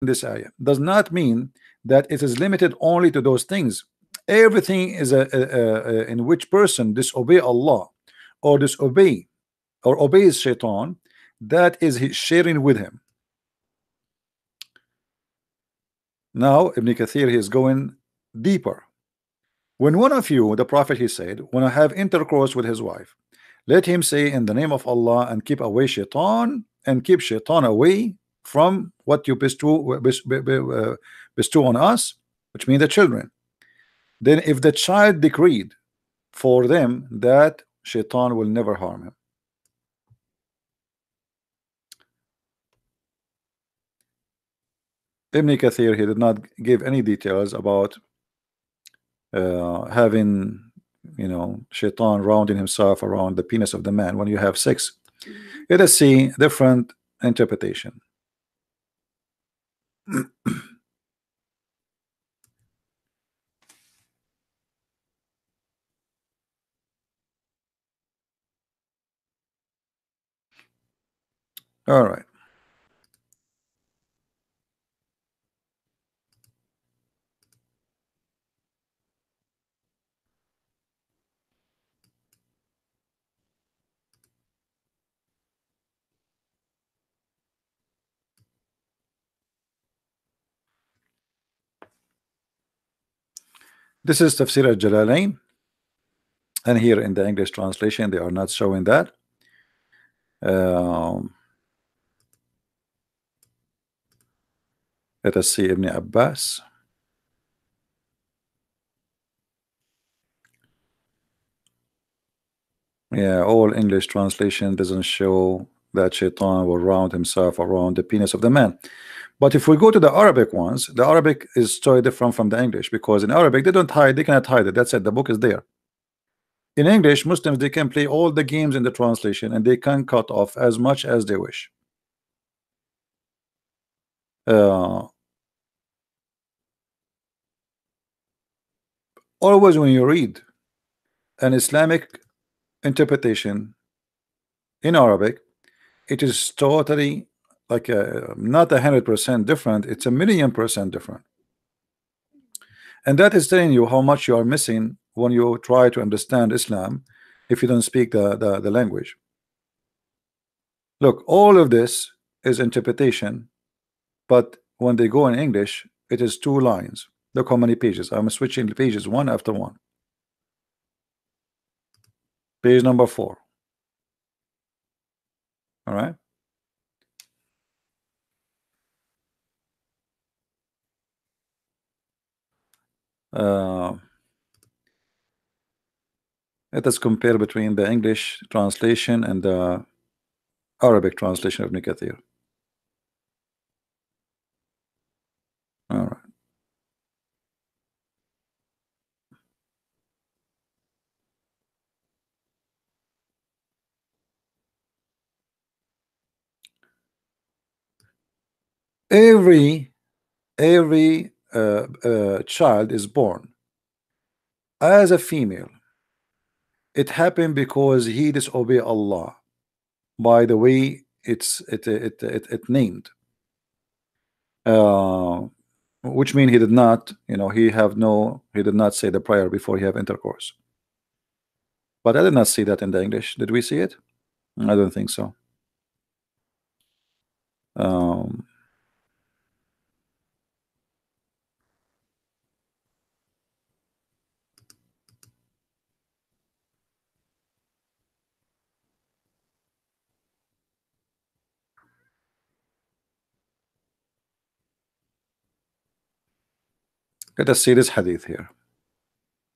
this ayah does not mean that it is limited only to those things. Everything is in which person disobey Allah or disobey or obeys shaitan, that is he sharing with him. Now Ibn Kathir, he is going deeper. When one of you, the Prophet, he said, when I have intercourse with his wife, let him say in the name of Allah and keep away shaitan, and keep shaitan away from what you bestow on us, which means the children. Then if the child decreed for them, that shaitan will never harm him. Ibn Kathir, he did not give any details about having, shaitan rounding himself around the penis of the man when you have sex. Let us see different interpretation. All right. This is Tafsir al-Jalalain, and here in the English translation they are not showing that. Let us see Ibn Abbas. Yeah, all English translation doesn't show that shaitan will round himself around the penis of the man. But if we go to the Arabic ones, the Arabic is totally different from the English, because in Arabic they don't hide, they cannot hide it. That's it, the book is there. In English, Muslims, they can play all the games in the translation and they can cut off as much as they wish. Always when you read an Islamic interpretation in Arabic, it is totally like not 100% different, it's 1,000,000% different. And that is telling you how much you are missing when you try to understand Islam if you don't speak the language. Look, all of this is interpretation, but when they go in English, it is 2 lines. Look how many pages. I'm switching the pages one after one. Page number 4. All right. Let us compare between the English translation and the Arabic translation of Ibn Kathir. All right. Every child is born as a female. It happened because he disobeyed Allah. By the way, it named, which means he did not, he did not say the prayer before he have intercourse. But I did not see that in the English. Did we see it? I don't think so. Um, Let us see this hadith here.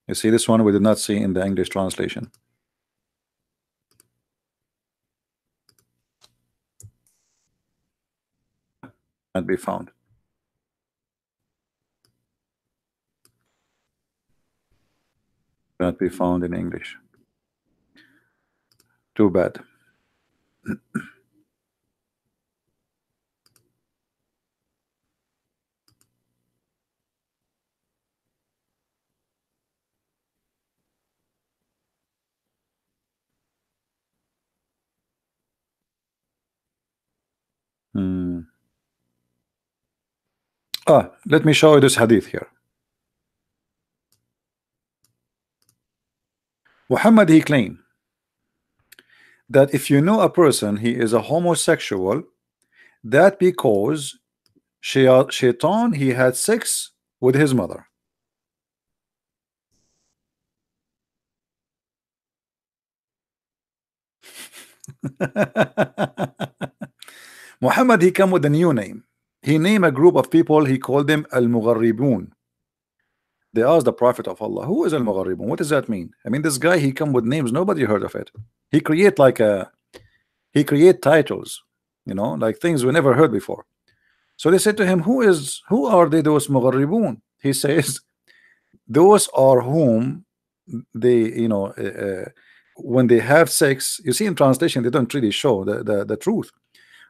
You see this one we did not see in the English translation. Not be found. Not be found in English. Too bad. Hmm. Let me show you this hadith here. Muhammad, he claimed that if you know a person he is a homosexual, that because shaitan he had sex with his mother. Muhammad, he come with a new name. He named a group of people, he called them al-mugharribun. They asked the Prophet of Allah, who is al-mugharribun? What does that mean? I mean, this guy, he come with names nobody heard of it. He create like he create titles, you know, like things we never heard before. So they said to him, who are they, those mugharribun? He says, those are whom they, when they have sex, you see in translation they don't really show the truth.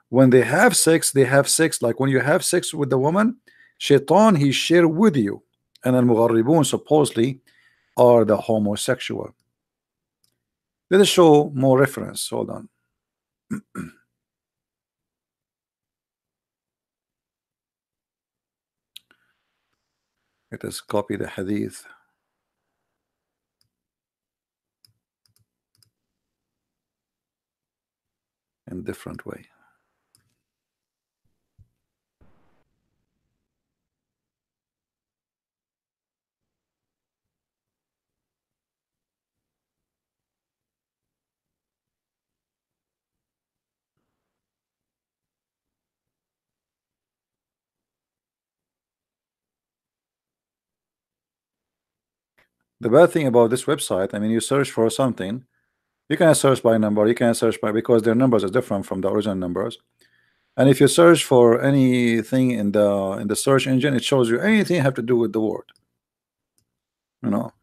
When they have sex like when you have sex with the woman, shaitan he share with you, and al-mugharribun supposedly are the homosexual. Let us show more reference. Hold on. Let us copy the hadith in different way. The bad thing about this website, I mean, you search for something, you can search by number, you can search by, because their numbers are different from the original numbers. And if you search for anything in the search engine, it shows you anything have to do with the word. You know.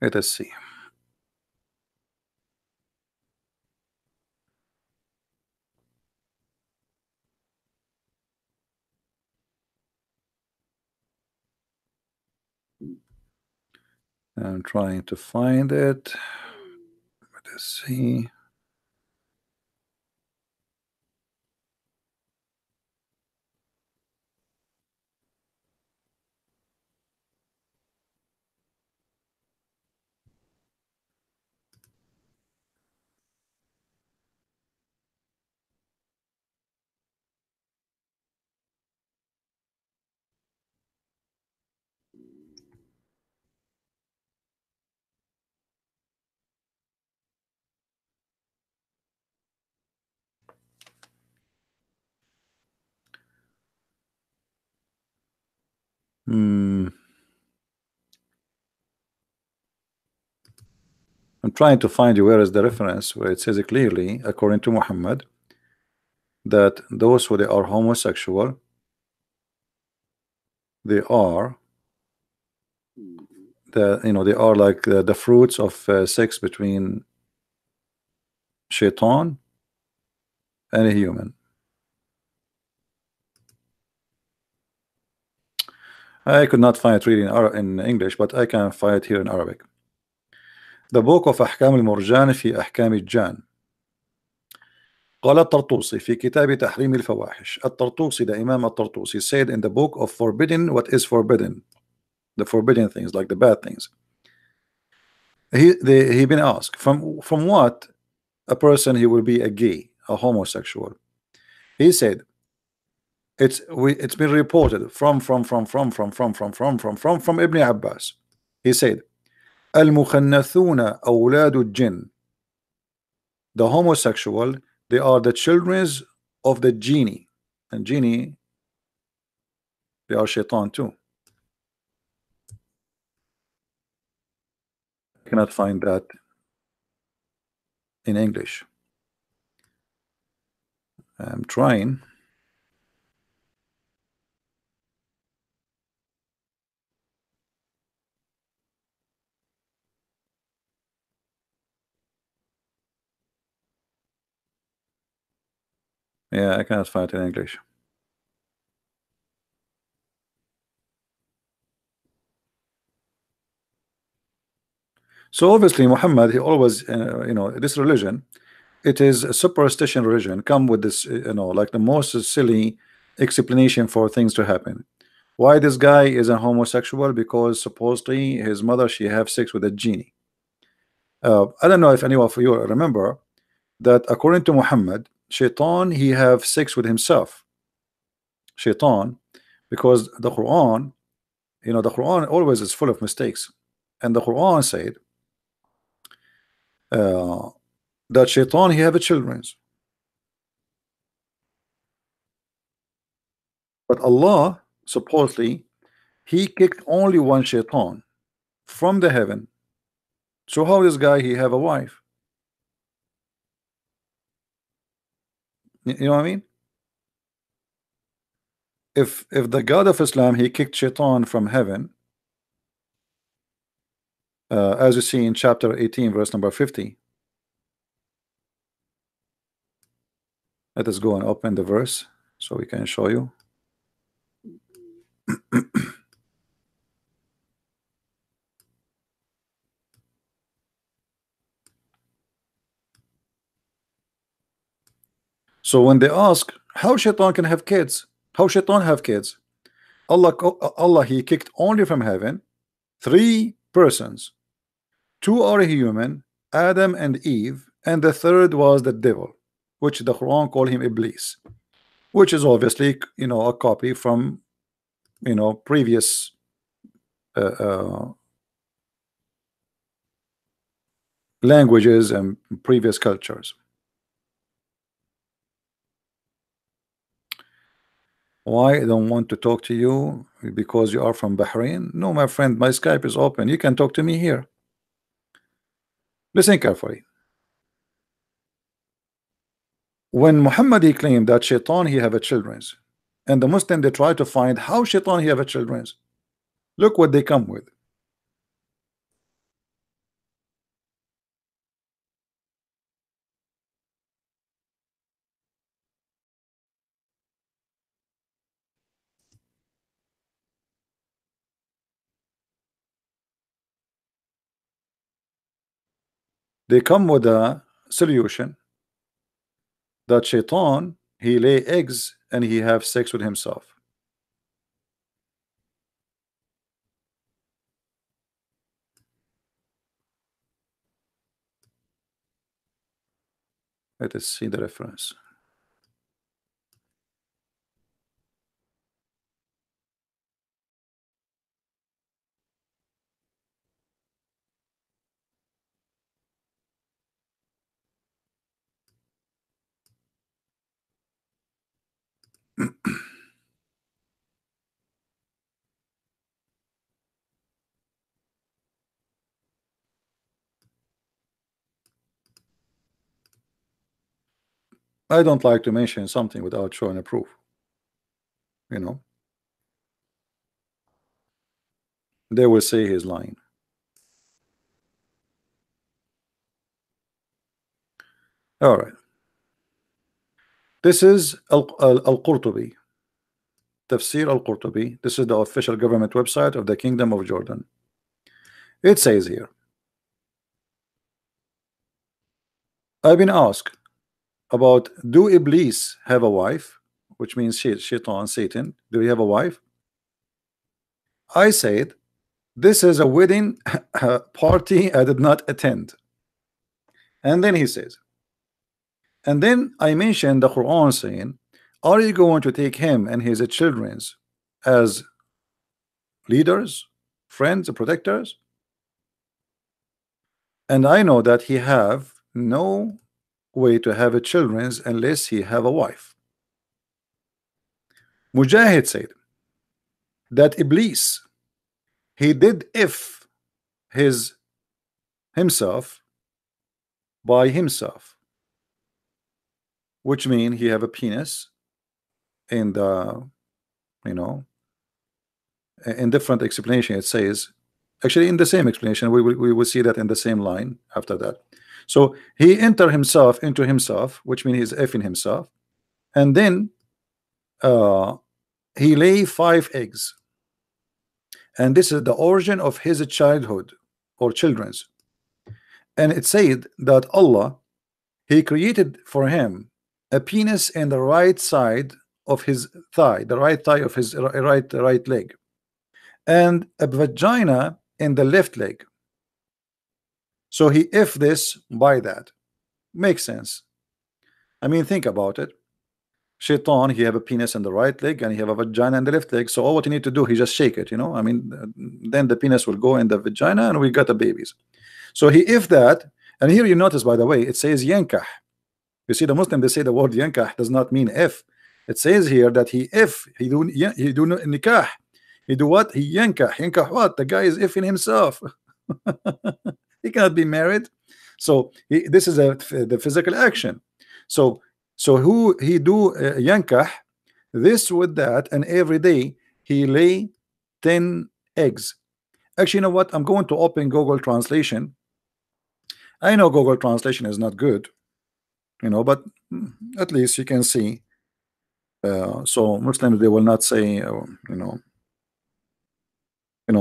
Let us see. I'm trying to find it. Let us see. I'm trying to find you where is the reference where it says clearly, according to Muhammad, that those who they are homosexual, they are they are like the fruits of sex between shaitan and a human. I could not find it really in English, but I can find it here in Arabic. The book of أحكام المرجان في أحكام الجان. قال الطرطوسي في كتاب تحريم الفواحش. الطرطوسي, the Imam الطرطوسي, said in the book of forbidden what is forbidden, the forbidden things, like the bad things. He been asked from what a person he will be a gay, a homosexual. He said it's been reported from Ibn Abbas. He said المخنثون أولاد الجن, the homosexual, they are the children of the genie, and genie, they are shaitan too. I cannot find that in English. I'm trying. Yeah, I cannot find it in English. So obviously Muhammad, he always this religion, it is a superstition religion, come with this like the most silly explanation for things to happen. Why this guy is a homosexual? Because supposedly his mother, she have sex with a genie. I don't know if any of you remember that according to Muhammad, Shaitan, he have sex with himself. Shaitan, because the Quran, the Quran always is full of mistakes, and the Quran said that Shaitan, he have a children, but Allah supposedly he kicked only one Shaitan from the heaven. So how this guy he have a wife? You know what I mean? If the God of Islam he kicked Shaitan from heaven, as you see in chapter 18 verse number 50. Let us go and open the verse so we can show you. So when they ask how Shaitan can have kids, how Shaitan have kids, Allah he kicked only from heaven 3 persons. 2 are human, Adam and Eve, and the third was the devil, which the Quran call him Iblis, which is obviously a copy from previous languages and previous cultures. Why I don't want to talk to you? Because you are from Bahrain? No, my friend, my Skype is open. You can talk to me here. Listen carefully. When Muhammad he claimed that Shaitan he have a children, and the Muslim they try to find how Shaitan he have a children, look what they come with. They come with a solution that Shaitan he lay eggs and he have sex with himself. Let us see the reference. I don't like to mention something without showing a proof. They will say he's lying. All right. This is Al-Qurtubi. Tafsir Al-Qurtubi. This is the official government website of the Kingdom of Jordan. It says here, I've been asked about do Iblis have a wife, which means Shaitan, Satan. Do he have a wife? I said, this is a wedding party I did not attend. And then he says, and then I mentioned the Quran saying, are you going to take him and his children as leaders, friends, protectors? And I know that he have no way to have a children unless he have a wife. Mujahid said that Iblis he did if himself by himself, which means he have a penis in the in different explanation. It says actually in the same explanation we will see that in the same line after that. So he enter himself into himself, which means he's effing himself, and then he lay 5 eggs, and this is the origin of his childhood or children's. And it said that Allah, He created for him a penis in the right side of his thigh, the right thigh of his right leg, and a vagina in the left leg. So he if this by that. Makes sense. I mean, think about it. Shaitan, he have a penis in the right leg and he have a vagina in the left leg. So all what you need to do, he just shake it, you know. I mean, then the penis will go in the vagina and we got the babies. So he if that, and here you notice, by the way, it says yankah. You see, the Muslim, they say the word yankah does not mean if. It says here that he do nikah. He do what? He yankah what? The guy is ifing himself. He cannot be married. So this is the physical action. So who he do yankah this with that, and every day he lay 10 eggs. Actually, you know what? I'm going to open Google Translation. I know Google Translation is not good, you know, but at least you can see. So Muslims, they will not say, you know,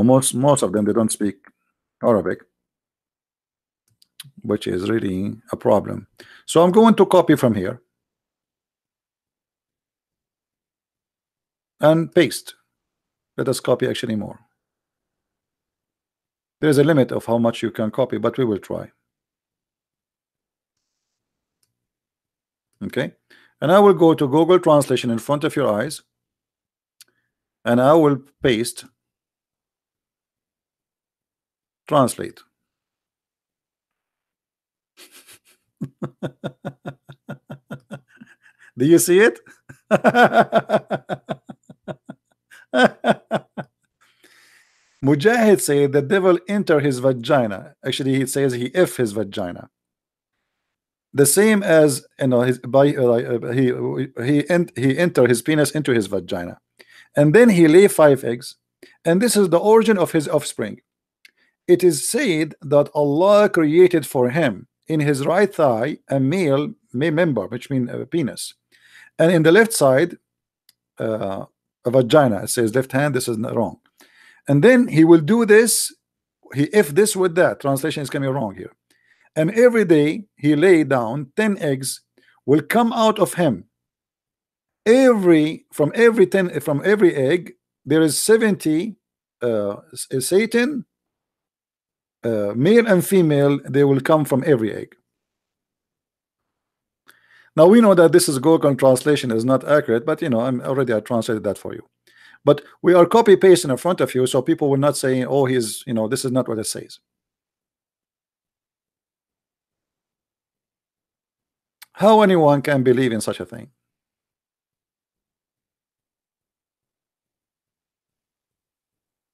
most of them, they don't speak Arabic, which is really a problem. So I'm going to copy from here and paste. Let us copy actually more. There's a limit of how much you can copy, but we will try. Okay, and I will go to Google Translation in front of your eyes, and I will paste translate. Do you see it? Mujahid said the devil enter his vagina. Actually, he says he if his vagina. The same as, you know, his by he enter his penis into his vagina, and then he lay 5 eggs, and this is the origin of his offspring. It is said that Allah created for him in his right thigh a male member, which means a penis, and in the left side a vagina. It says left hand. This is not wrong. And then he will do this. He if this with that. Translation is coming wrong here. And every day he lay down 10 eggs will come out of him. From every egg there is 70 Satan, male and female. They will come from every egg. Now we know that this is Google Translation is not accurate, but you know, I translated that for you. But we are copy pasting in front of you, so people will not say, oh, he's, you know, this is not what it says. How anyone can believe in such a thing?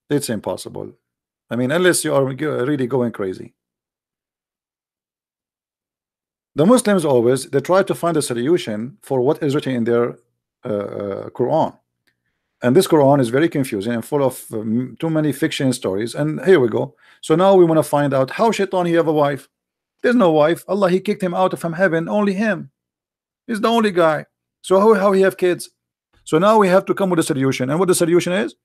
It's impossible. I mean, unless you are really going crazy. The Muslims always, they try to find a solution for what is written in their Quran. And this Quran is very confusing and full of too many fiction stories. And here we go. So now we want to find out how Shaitan he have a wife. There's no wife. Allah, he kicked him out from heaven. Only him. He's the only guy. So how he have kids? So now we have to come with a solution. And what the solution is?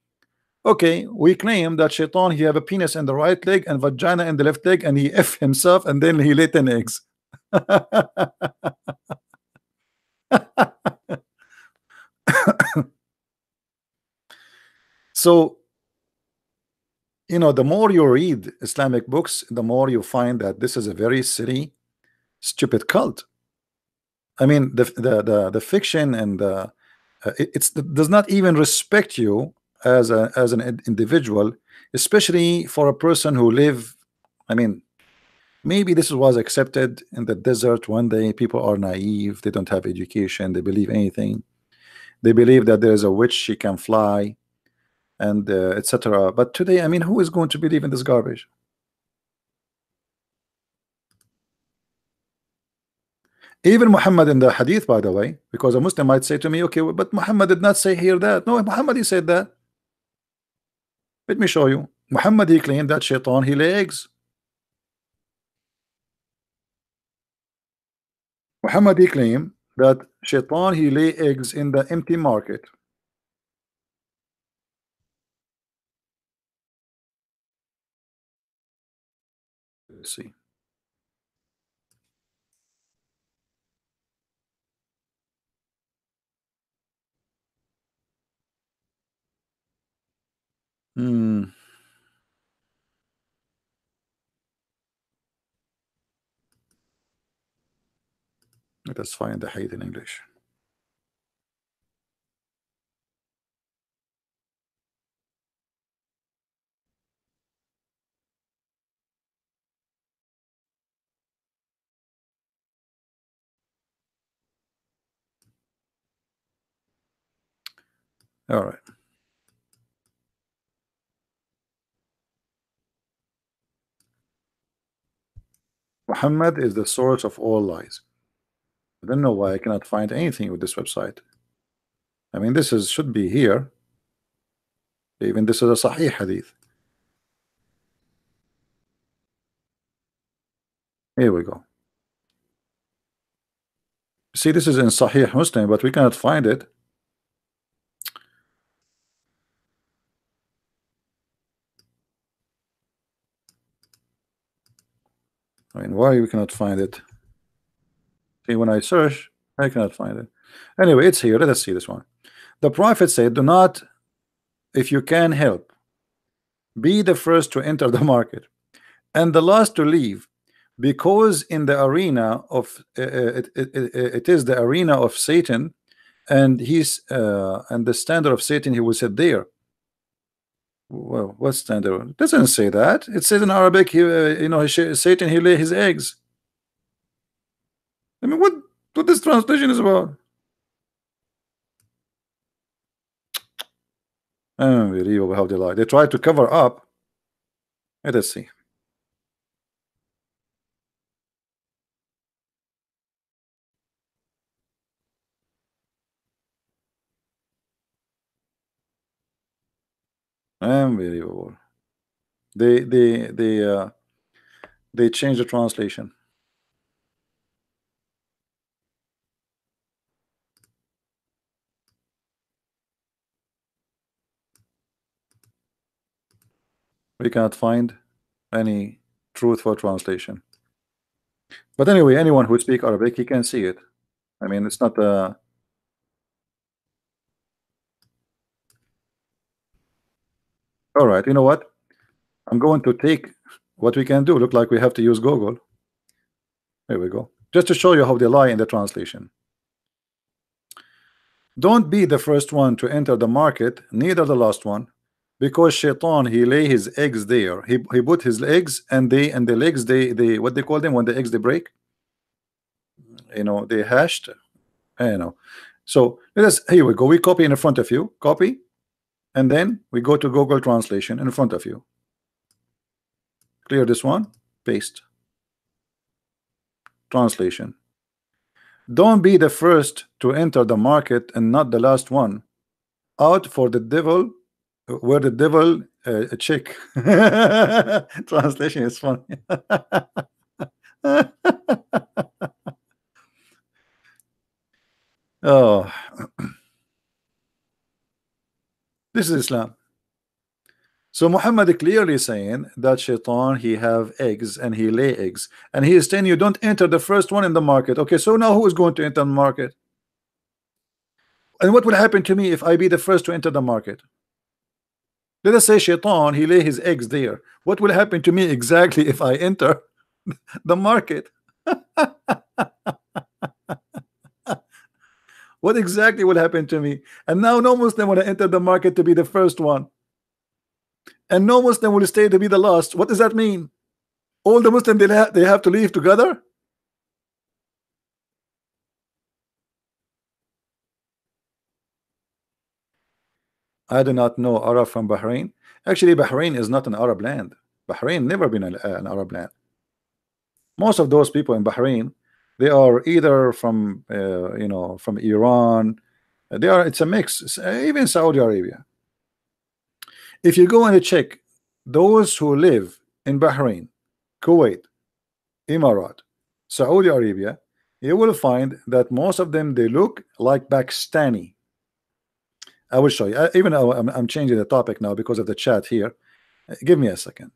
Okay, we claim that Shaitan he have a penis in the right leg and vagina in the left leg, and he F himself, and then he laid 10 eggs. So, you know, the more you read Islamic books, the more you find that this is a very silly, stupid cult. I mean, the fiction and it does not even respect you as an individual, especially for a person who live. I mean, maybe this was accepted in the desert one day. People are naive, they don't have education, they believe anything. They believe that there is a witch, she can fly, and etc. But today, I mean, who is going to believe in this garbage? Even Muhammad in the hadith, by the way, because a Muslim might say to me, okay, but Muhammad did not say here that. No, Muhammad he said that. Let me show you. Muhammad he claimed that Shaitan he lay eggs. Muhammad he claimed that Shaitan he lay eggs in the empty market. Let's see. Hmm. Let us find the hate in English. All right. Muhammad is the source of all lies. I don't know why I cannot find anything with this website. I mean, this is should be here. Even this is a Sahih hadith. Here we go. See, this is in Sahih Muslim, but we cannot find it. I mean, why we cannot find it? See, when I search, I cannot find it. Anyway, it's here. Let us see this one. The Prophet said, "Do not, if you can help, be the first to enter the market and the last to leave, because in the arena of it is the arena of Satan, and the standard of Satan he will sit there." Well, what standard? It doesn't say that. It says in Arabic, Satan he lay his eggs. I mean, what this translation is about? Unbelievable how they lie. They try to cover up. Let us see. Unbelievable. They they they uh they change the translation. We cannot find any truthful translation. But anyway, anyone who speak Arabic, he can see it. I mean, it's not all right. You know what? I'm going to take what we can do. Look like we have to use Google. There we go. Just to show you how they lie in the translation. Don't be the first one to enter the market, neither the last one, because Shaitan he lay his eggs there. He put his eggs, and the legs they what they call them when the eggs they break. They hashed. So let us here we go. We copy in front of you. Copy, and then we go to Google Translation in front of you. Clear this one. Paste. Translation. Don't be the first to enter the market and not the last one. Out for the devil, where the devil a chick. Translation is funny. Oh, this is Islam. So Muhammad clearly saying that Shaitan he have eggs and he lay eggs, and he is telling you don't enter the first one in the market. Okay, so now who is going to enter the market? And what will happen to me if I be the first to enter the market? Let us say Shaitan he lay his eggs there. What will happen to me exactly if I enter the market? What exactly will happen to me? And now no Muslim will enter the market to be the first one, and no Muslim will stay to be the last. What does that mean? All the Muslims they have to leave together? I do not know Arab from Bahrain. Actually, Bahrain is not an Arab land. Bahrain never been an Arab land. Most of those people in Bahrain, they are either from from Iran. They are. It's a mix. Even Saudi Arabia. If you go and check those who live in Bahrain, Kuwait, Emirat, Saudi Arabia, you will find that most of them they look like Pakistani. I will show you. Even though I'm changing the topic now because of the chat here. Give me a second.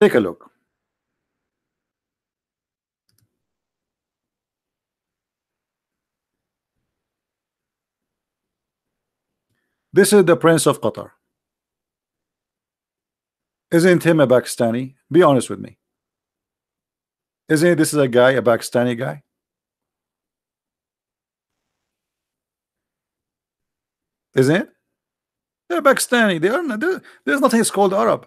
Take a look. This is the Prince of Qatar. Isn't him a Pakistani? Be honest with me. Isn't this is a guy, a Pakistani guy? Isn't it? They're Pakistani. They are not, there's nothing is called Arab.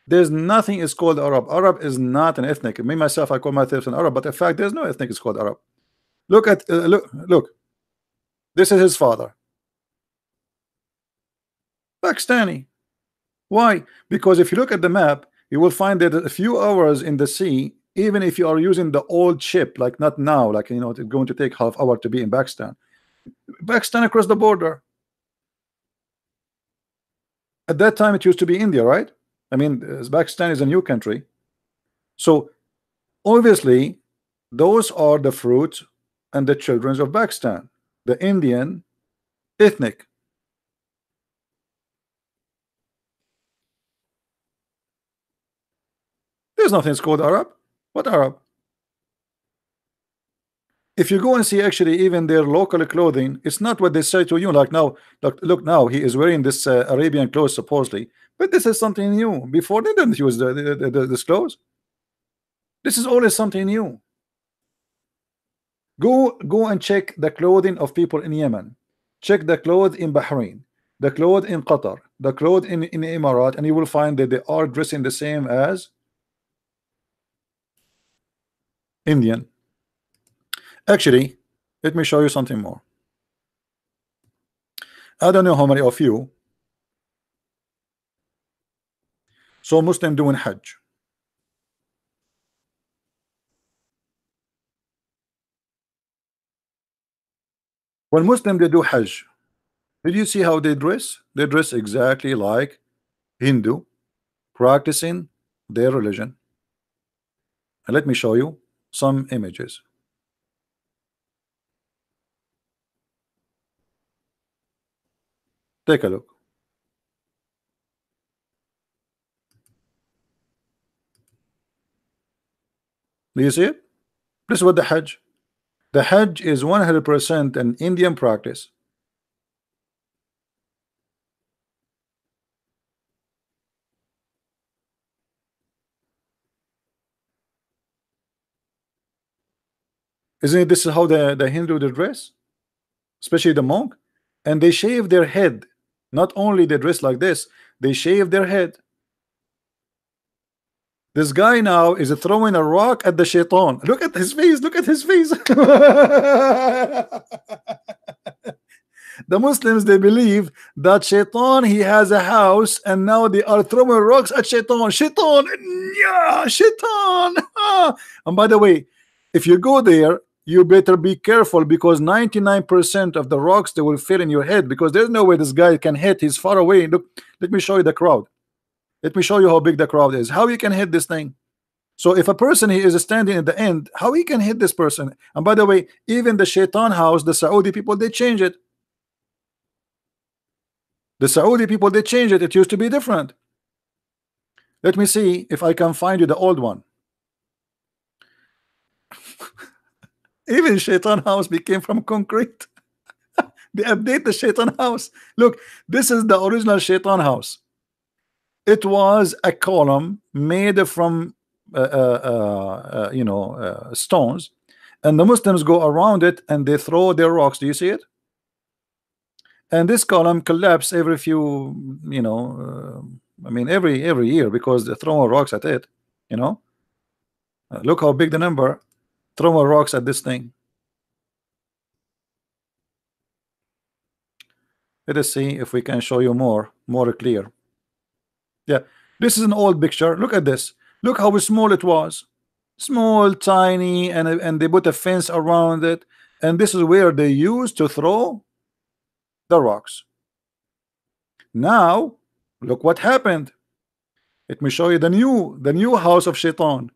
There's nothing is called Arab. Arab is not an ethnic. Me myself, I call myself an Arab, but in fact, there's no ethnic is called Arab. Look at look. This is his father. Pakistani. Why? Because if you look at the map, you will find that a few hours in the sea, even if you are using the old ship, like not now, like you know, it's going to take half hour to be in Pakistan. Pakistan across the border. At that time, it used to be India, right? I mean, Pakistan is a new country. So obviously, those are the fruits and the children of Pakistan, the Indian ethnic. There's nothing called Arab. What Arab? If you go and see actually even their local clothing, it's not what they say to you. Like now, look now, he is wearing this Arabian clothes supposedly, but this is something new. Before they didn't use this clothes. This is always something new. Go and check the clothing of people in Yemen. Check the clothes in Bahrain, the clothes in Qatar, the clothes in Emirat, and you will find that they are dressing the same as Indian. Actually, let me show you something more. I don't know how many of you saw Muslim doing Hajj. When Muslim they do Hajj, did you see how they dress? They dress exactly like Hindu, practicing their religion. And let me show you some images. Take a look. Do you see it? This is what the Hajj. The Hajj is 100% an Indian practice. Isn't it? This is how the Hindu they dress, especially the monk, and they shave their head. Not only they dress like this, they shave their head. This guy now is throwing a rock at the shaitan. Look at his face. Look at his face. The Muslims they believe that shaitan he has a house and now they are throwing rocks at shaitan. Shaitan, yeah, shaitan. And by the way, if you go there, you better be careful because 99% of the rocks they will fit in your head because there's no way this guy can hit. He's far away. Look, let me show you the crowd. Let me show you how big the crowd is. How you can hit this thing? So if a person he is standing at the end, how he can hit this person? And by the way, even the shaitan house, the Saudi people, they change it. The Saudi people they changed it. It used to be different. Let me see if I can find you the old one. Even Shaitan house became from concrete. They update the Shaitan house. Look, this is the original Shaitan house. It was a column made from stones, and the Muslims go around it and they throw their rocks. Do you see it? And this column collapse every few, I mean every year because they're throwing rocks at it. Look how big the number. Throwing rocks at this thing. Let us see if we can show you more clear. Yeah, this is an old picture. Look at this. Look how small it was. Small, tiny, and they put a fence around it. And this is where they used to throw the rocks. Now, look what happened. Let me show you the new house of Shaitan.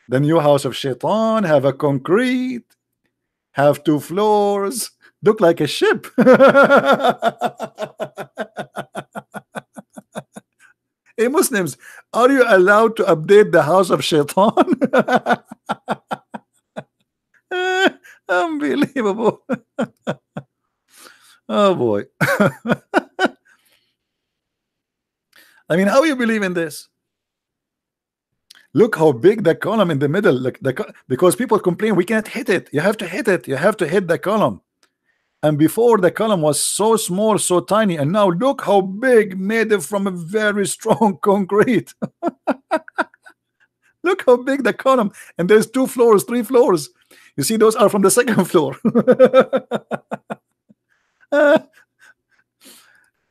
The new house of Shaitan have a concrete, have 2 floors, look like a ship. Hey, Muslims, are you allowed to update the house of Shaitan? Unbelievable. Oh boy. I mean, how you believe in this? Look how big the column in the middle, like because people complain we can't hit it. You have to hit it. You have to hit the column. And before the column was so small, so tiny, and now look how big, made it from a very strong concrete. Look how big the column, and there's 2 floors, 3 floors. You see, those are from the second floor.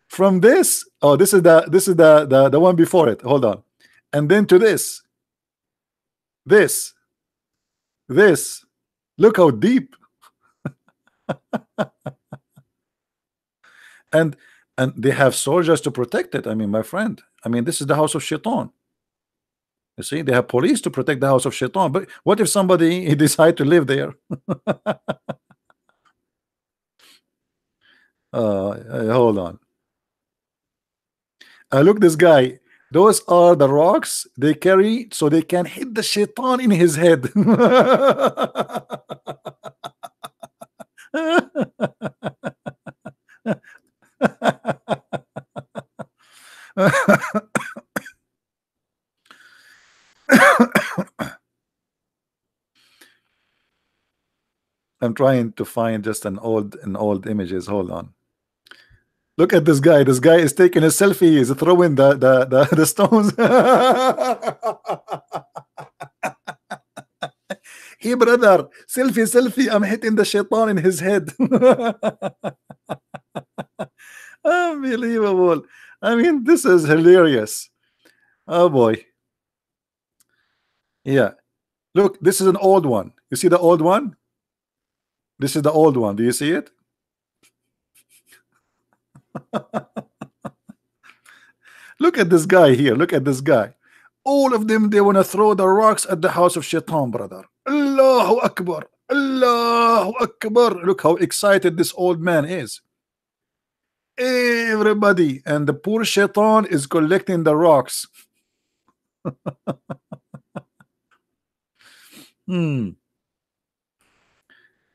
From this, oh, this is the one before it. Hold on, and then to this, this. Look how deep, and they have soldiers to protect it. I mean, my friend. I mean, this is the house of Shaitan. You see, they have police to protect the house of Shaitan. But what if somebody he decide to live there? Hold on. Look, this guy. Those are the rocks they carry so they can hit the Shaitan in his head. I'm trying to find just an old images. Hold on. Look at this guy. This guy is taking a selfie. He's throwing the stones. Hey brother, selfie. I'm hitting the Shaitan in his head. Unbelievable. I mean, this is hilarious. Oh boy. Yeah. Look, this is an old one. You see the old one? This is the old one. Do you see it? Look at this guy here. Look at this guy. All of them, they want to throw the rocks at the house of Shaitan, brother. Allahu Akbar. Allahu Akbar. Look how excited this old man is. Everybody. And the poor Shaitan is collecting the rocks.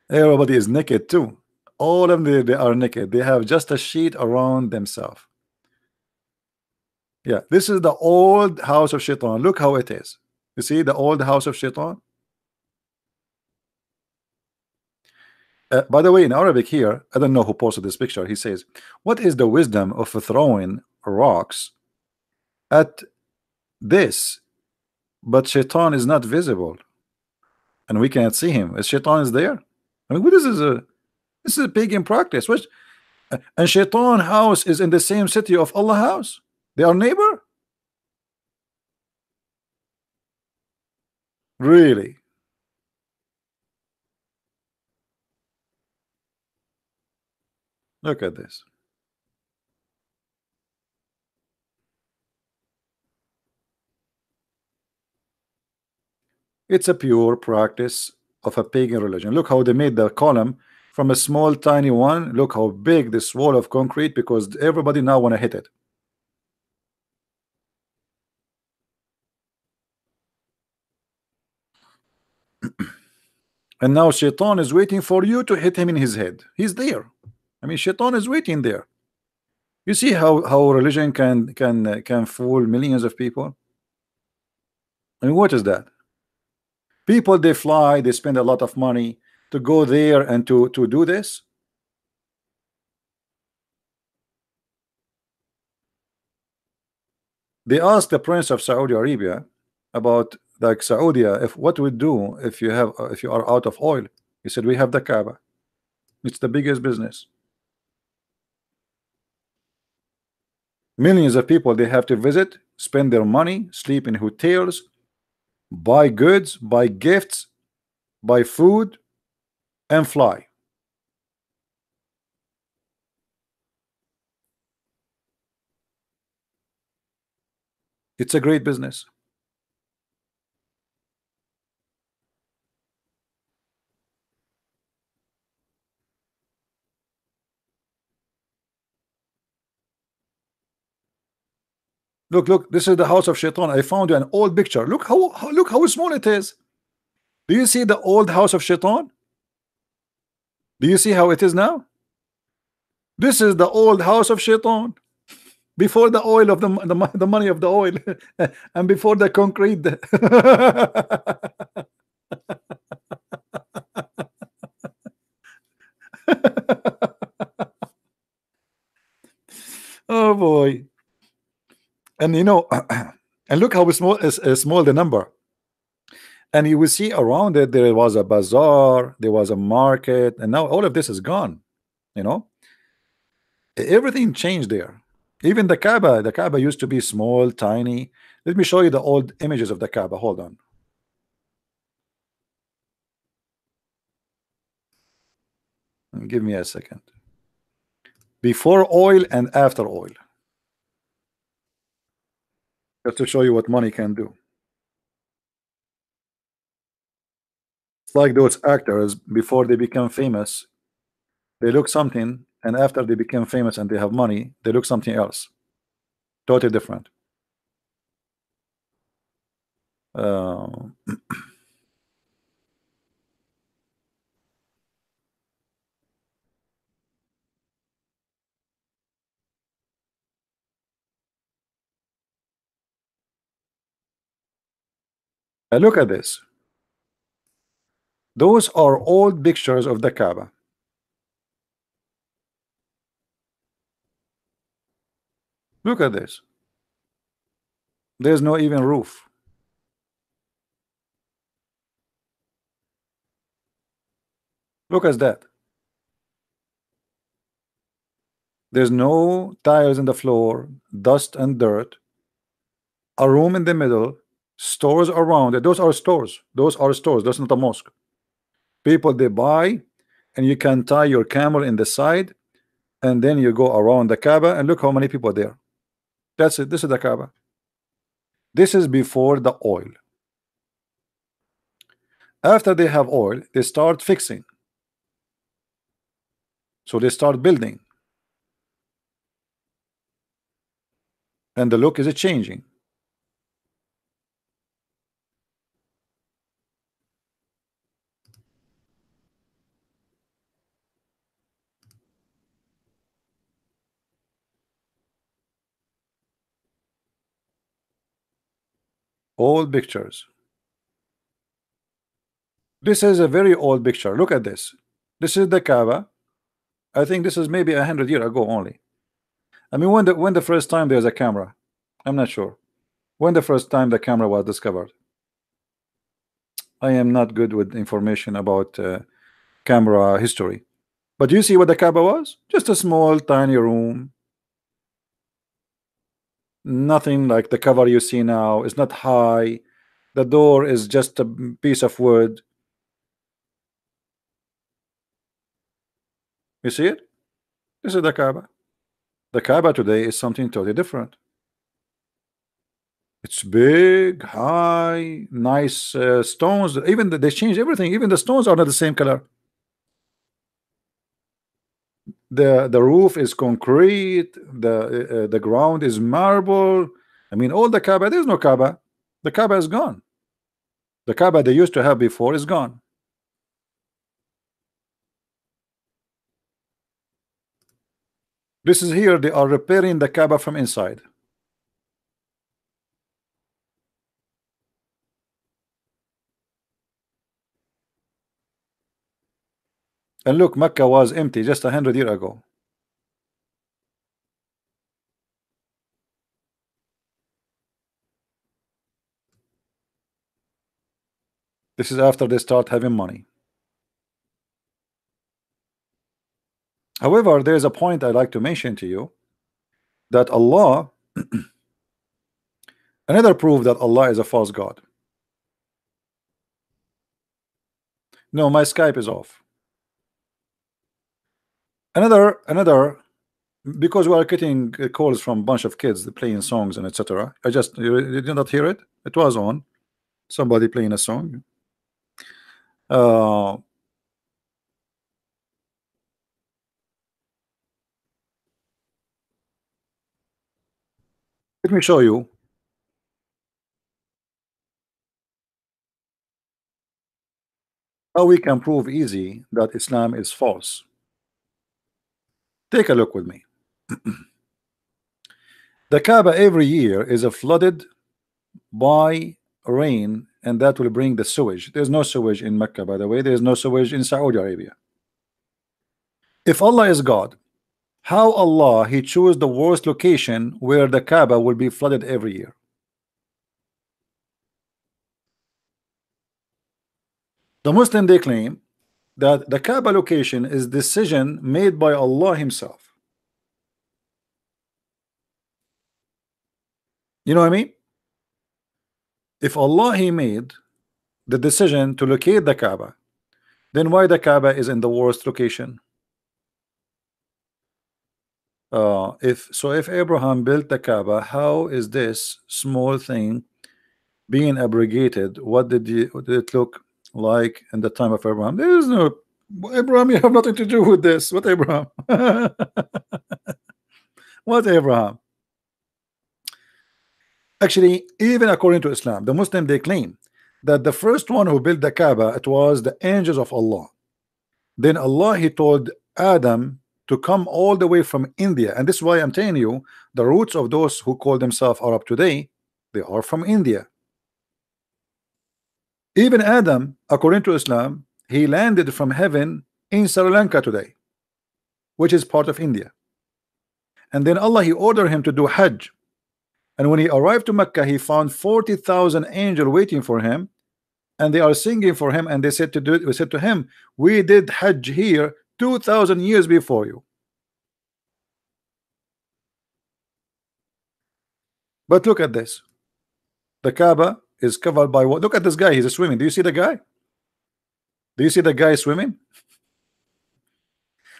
Everybody is naked too. All of them, they are naked. They have just a sheet around themselves. Yeah, this is the old house of Shaitan. Look how it is. You see the old house of Shaitan? By the way, in Arabic here, I don't know who posted this picture. He says, what is the wisdom of throwing rocks at this? But Shaitan is not visible. And we cannot see him. As Shaitan is there. I mean, this is a pagan practice. Which and Shaitan house is in the same city of Allah house. They are neighbor? Really? Look at this. It's a pure practice of a pagan religion. Look how they made the column from a small tiny one. Look how big this wall of concrete, because everybody now want to hit it. And now Shaitan is waiting for you to hit him in his head. He's there. I mean, Shaitan is waiting there. You see how religion can fool millions of people. I mean, what is that? People, they fly, they spend a lot of money to go there and to do this. They asked the Prince of Saudi Arabia about, like, Saudi, if what we do if you are out of oil. He said, we have the Kaaba. It's the biggest business. Millions of people, they have to visit, spend their money, sleep in hotels, buy goods, buy gifts, buy food, and fly. It's a great business. Look, this is the house of Shaitan. I found you an old picture. Look look how small it is. Do you see the old house of Shaitan? Do you see how it is now? This is the old house of Shaitan before the oil of the money of the oil and before the concrete. Oh boy. And you know, and look how small is small the number. And you will see around it there was a bazaar, there was a market, and now all of this is gone. You know, everything changed there. Even the Kaaba used to be small, tiny. Let me show you the old images of the Kaaba. Hold on. Give me a second. Before oil and after oil. Just to show you what money can do. It's like those actors before they become famous, they look something, and after they become famous and they have money, they look something else. Totally different. Uh, look at this. Those are old pictures of the Kaaba. Look at this. There's no even roof. Look at that. There's no tiles in the floor, dust and dirt, a room in the middle, stores around it. Those are stores. Those are stores. That's not a mosque. People they buy, and you can tie your camel in the side, and then you go around the Kaaba, and look how many people are there. That's it. This is the Kaaba. This is before the oil. After they have oil, they start fixing. So they start building. And the look is changing. Old pictures. This is a very old picture. Look at this. This is the Kaaba. I think this is maybe 100 years ago only. I mean, when the first time there's a camera, I'm not sure. When the first time the camera was discovered. I am not good with information about camera history. But you see what the Kaaba was? Just a small, tiny room. Nothing like the cover you see now. It's not high. The door is just a piece of wood. You see it? This is the Kaaba. The Kaaba today is something totally different. It's big, high, nice stones. Even they changed everything. Even the stones are not the same color. The roof is concrete. The ground is marble. I mean, all the Kaaba. There's no Kaaba. The Kaaba is gone. The Kaaba they used to have before is gone. This is here. They are repairing the Kaaba from inside. And look, Mecca was empty just 100 years ago. This is after they start having money. However, there's a point I'd like to mention to you that Allah, another proof that Allah is a false God. No, my Skype is off. Another because we are getting calls from a bunch of kids playing songs and etc. I just you did not hear it. It was on somebody playing a song. Uh, Let me show you. How we can prove easy that Islam is false. Take a look with me. The Kaaba every year is flooded by rain, and that will bring the sewage. There's no sewage in Mecca, by the way. There's no sewage in Saudi Arabia. If Allah is God, how Allah he chose the worst location where the Kaaba will be flooded every year? The Muslim they claim that the Kaaba location is decision made by Allah himself. You know what I mean? If Allah he made the decision to locate the Kaaba, then why the Kaaba is in the worst location? If Abraham built the Kaaba, how is this small thing being abrogated? What did it look like in the time of Abraham? There is no Abraham. You have nothing to do with this. What Abraham? What Abraham? Actually, even according to Islam, the Muslim they claim that the first one who built the Kaaba, it was the angels of Allah. Then Allah he told Adam to come all the way from India, and this is why I'm telling you the roots of those who call themselves Arab today, they are from India. Even Adam, according to Islam, he landed from heaven in Sri Lanka today, which is part of India. And then Allah he ordered him to do Hajj. And when he arrived to Mecca, he found 40,000 angels waiting for him, and they are singing for him. And they said to him, we did Hajj here 2,000 years before you. But look at this. The Kaaba is covered by what? Look at this guy. He's swimming. Do you see the guy? Do you see the guy swimming?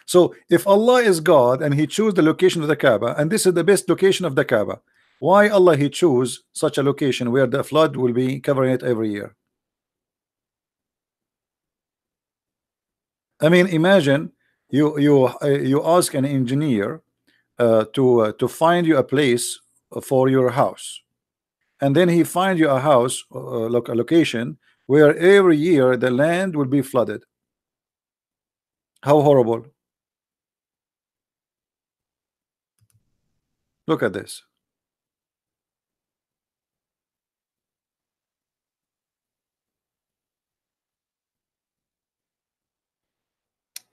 So if Allah is God and he chose the location of the Kaaba, and this is the best location of the Kaaba, why Allah he choose such a location where the flood will be covering it every year? I mean, imagine you ask an engineer to find you a place for your house, and then he find you a house, a location where every year the land will be flooded. How horrible! Look at this.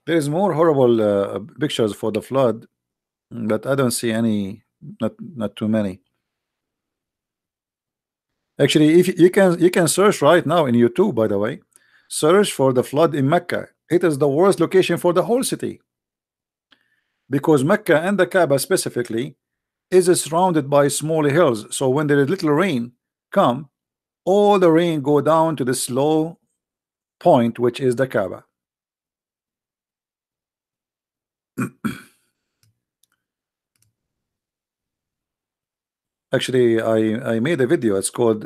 There is more horrible pictures for the flood, but I don't see any. Not too many. Actually, if you can search right now in YouTube, by the way, search for the flood in Mecca. It is the worst location for the whole city, because Mecca and the Kaaba specifically is surrounded by small hills. So when there is little rain come, all the rain go down to this low point, which is the Kaaba. Actually, I made a video. It's called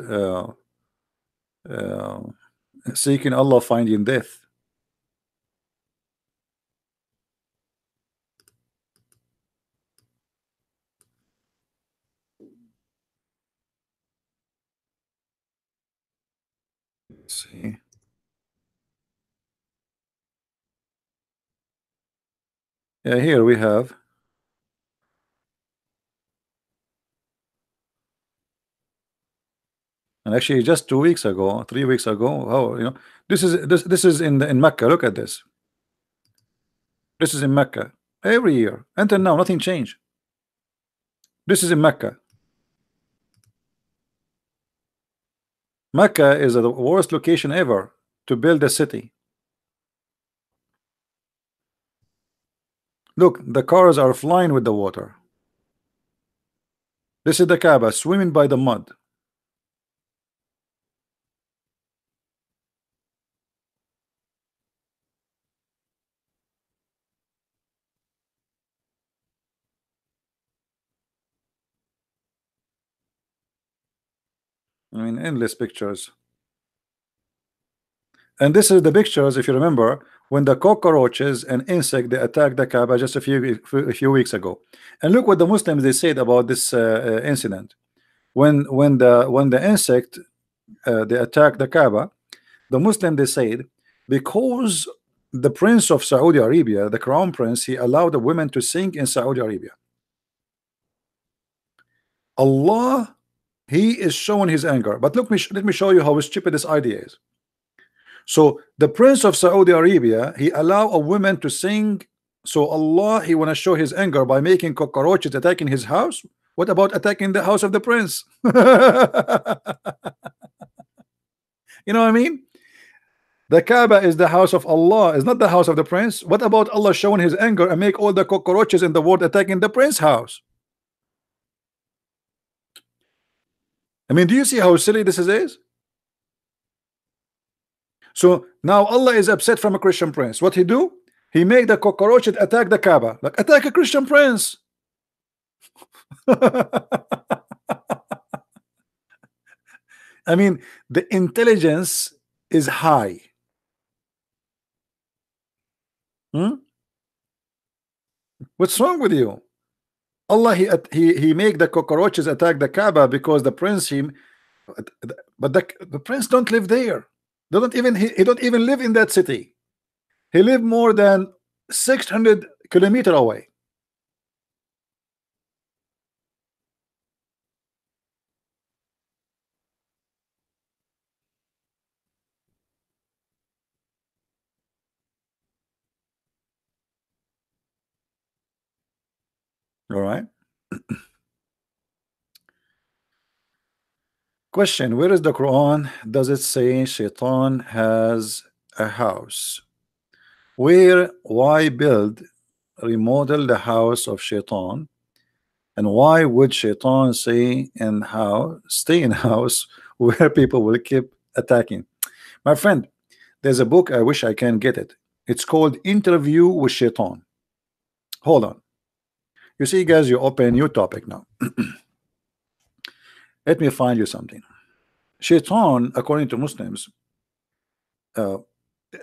Seeking Allah, Finding Death. Let's see. Yeah, here we have. And actually, just 2 weeks ago, 3 weeks ago, oh, you know, this is in Mecca. Look at this. This is in Mecca every year until now. Nothing changed. This is in Mecca. Mecca is the worst location ever to build a city. Look, the cars are flying with the water. This is the Kaaba swimming by the mud. I mean, endless pictures. And this is the pictures, if you remember, when the cockroaches and insect they attacked the Kaaba just a few weeks ago. And look what the Muslims they said about this incident. when the insect they attack the Kaaba, the Muslim they said because the prince of Saudi Arabia, the crown prince, he allowed the women to sing in Saudi Arabia. Allah, he is showing his anger. But let me show you how stupid this idea is. So the prince of Saudi Arabia, he allow a woman to sing. So Allah, he want to show his anger by making cockroaches attacking his house. What about attacking the house of the prince? You know what I mean? The Kaaba is the house of Allah, is not the house of the prince. What about Allah showing his anger and make all the cockroaches in the world attacking the prince's house? I mean, do you see how silly this is? So now Allah is upset from a Christian prince. What he do? He make the cockroaches attack the Kaaba. Like, attack a Christian prince. I mean, the intelligence is high. What's wrong with you? Allah, he make the cockroaches attack the Kaaba because the prince but the prince don't live there. They don't even he don't even live in that city. He live more than 600 kilometers away. All right. Question: where is the Quran? Does it say Shaitan has a house? Where? Why build, remodel the house of Shaitan? And why would Shaitan stay in house where people will keep attacking? My friend, there's a book, I wish I can get it. It's called Interview with Shaitan. Hold on. You see, guys, you open a new topic now. Let me find you something. Shaitan, according to Muslims,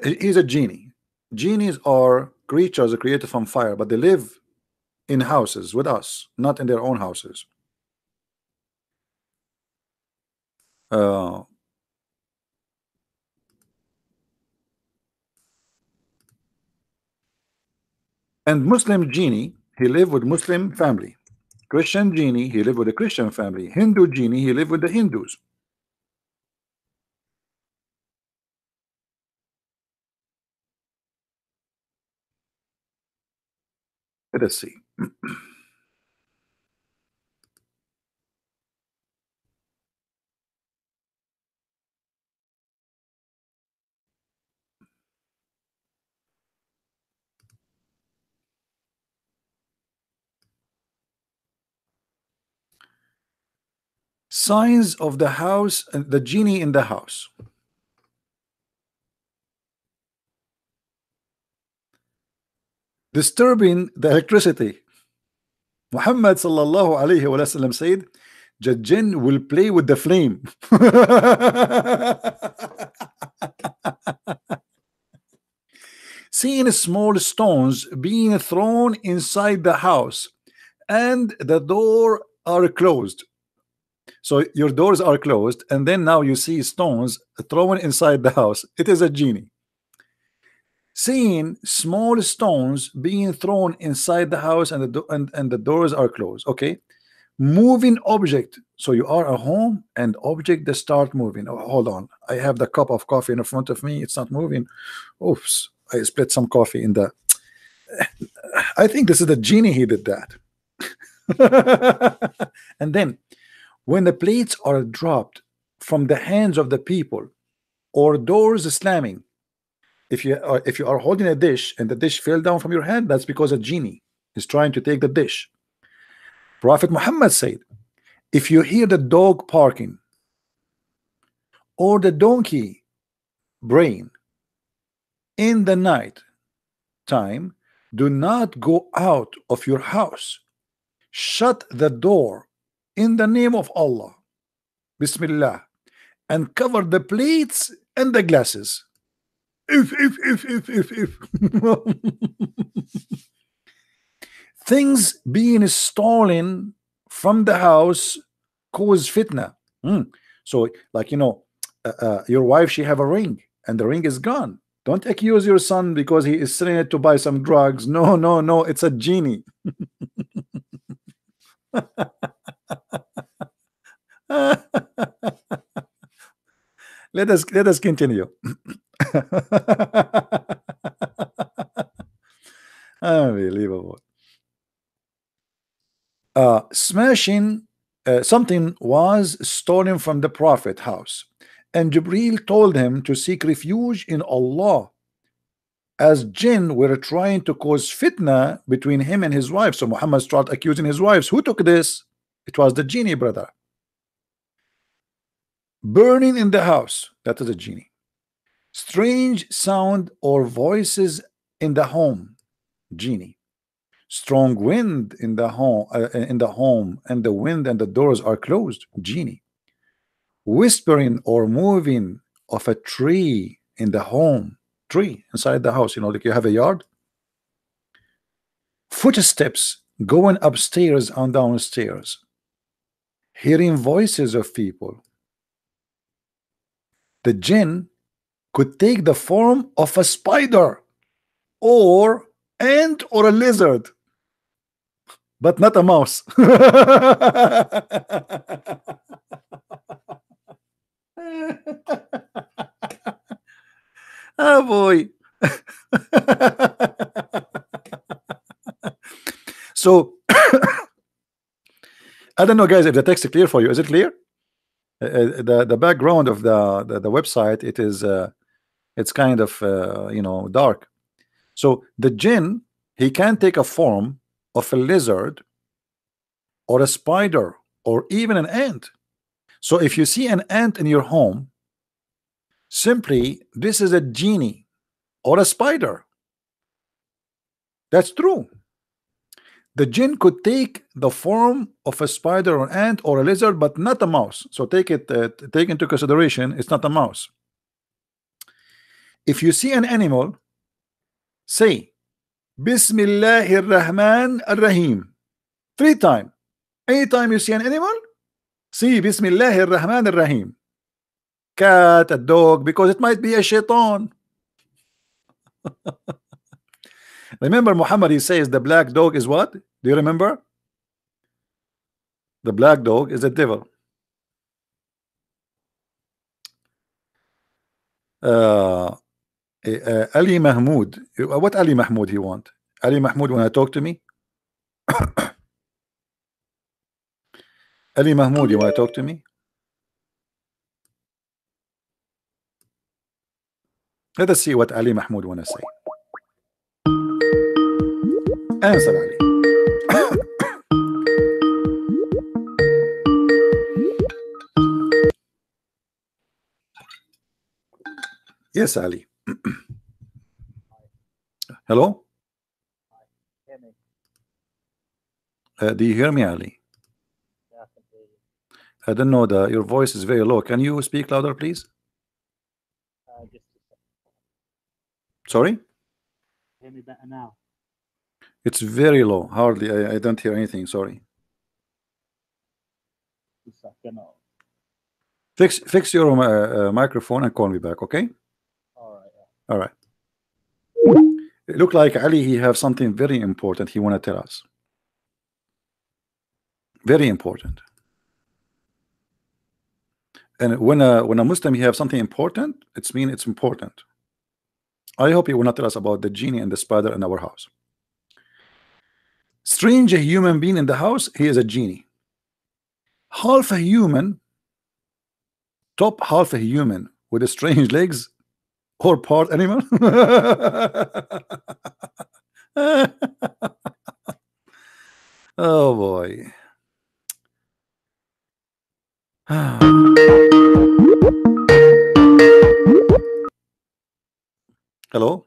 he's a genie. Genies are creatures created from fire, but they live in houses with us, not in their own houses. And Muslim genie, he live with Muslim family. Christian genie, he live with a Christian family. Hindu genie, he live with the Hindus. Let us see. Signs of the house, the genie in the house. Disturbing the electricity. Muhammad sallallahu alayhi wa sallam said, the jinn will play with the flame. Seeing small stones being thrown inside the house and the door are closed. So your doors are closed, and then now you see stones thrown inside the house. It is a genie. Seeing small stones being thrown inside the house and the doors are closed. Okay. Moving object. So you are at home and object that start moving. Oh, hold on. I have the cup of coffee in front of me. It's not moving. Oops. I split some coffee in the. I think this is the genie. He did that. And then when the plates are dropped from the hands of the people or doors slamming, if you are holding a dish and the dish fell down from your hand, that's because a genie is trying to take the dish. Prophet Muhammad said, if you hear the dog barking or the donkey braying in the night time, do not go out of your house. Shut the door in the name of Allah, Bismillah, and cover the plates and the glasses. If things being stolen from the house cause fitna. So like, you know, your wife, she have a ring and the ring is gone. Don't accuse your son because he is selling it to buy some drugs. No, no, no, it's a genie. Let us continue. Unbelievable. Smashing something was stolen from the Prophet house, and Jibril told him to seek refuge in Allah, as jinn were trying to cause fitna between him and his wife. So Muhammad started accusing his wives. Who took this? It was the genie, brother. Burning in the house, that is a genie. Strange sound or voices in the home, genie. Strong wind in the home, and the wind and the doors are closed, genie. Whispering or moving of a tree in the home, tree inside the house, you know, like you have a yard. Footsteps going upstairs and downstairs. Hearing voices of people. The jinn could take the form of a spider or ant or a lizard, but not a mouse. Oh boy. So I don't know, guys, if the text is clear for you. Is it clear? The background of the website, it is it's kind of you know, dark. So the jinn, he can take a form of a lizard or a spider or even an ant. So if you see an ant in your home, simply this is a genie or a spider. That's true. The jinn could take the form of a spider or ant or a lizard, but not a mouse. So take into consideration, it's not a mouse. If you see an animal, say Bismillahir Rahman Ar-Rahim 3 times. Anytime you see an animal, see Bismillahir Rahman Ar-Rahim. Cat, a dog, because it might be a shaitan. Remember, Muhammad, he says the black dog is what? Do you remember? The black dog is a devil. Ali Mahmoud. What Ali Mahmoud he want? Ali Mahmoud want to talk to me? Ali Mahmoud, you want to talk to me? Let us see what Ali Mahmoud want to say. Answer, Ali. Yes, Ali. Hello? Do you hear me, Ali? I don't know, your voice is very low. Can you speak louder, please? Sorry? Hear me better now? It's very low. Hardly. I don't hear anything. Sorry. Fix your microphone and call me back, okay? All right. All right. It looked like Ali, he have something very important he want to tell us. Very important. And when a Muslim he have something important, it's mean it's important. I hope he will not tell us about the genie and the spider in our house. Strange human being in the house, he is a genie. Half a human, top half a human with a strange legs or part animal. Oh boy. Hello?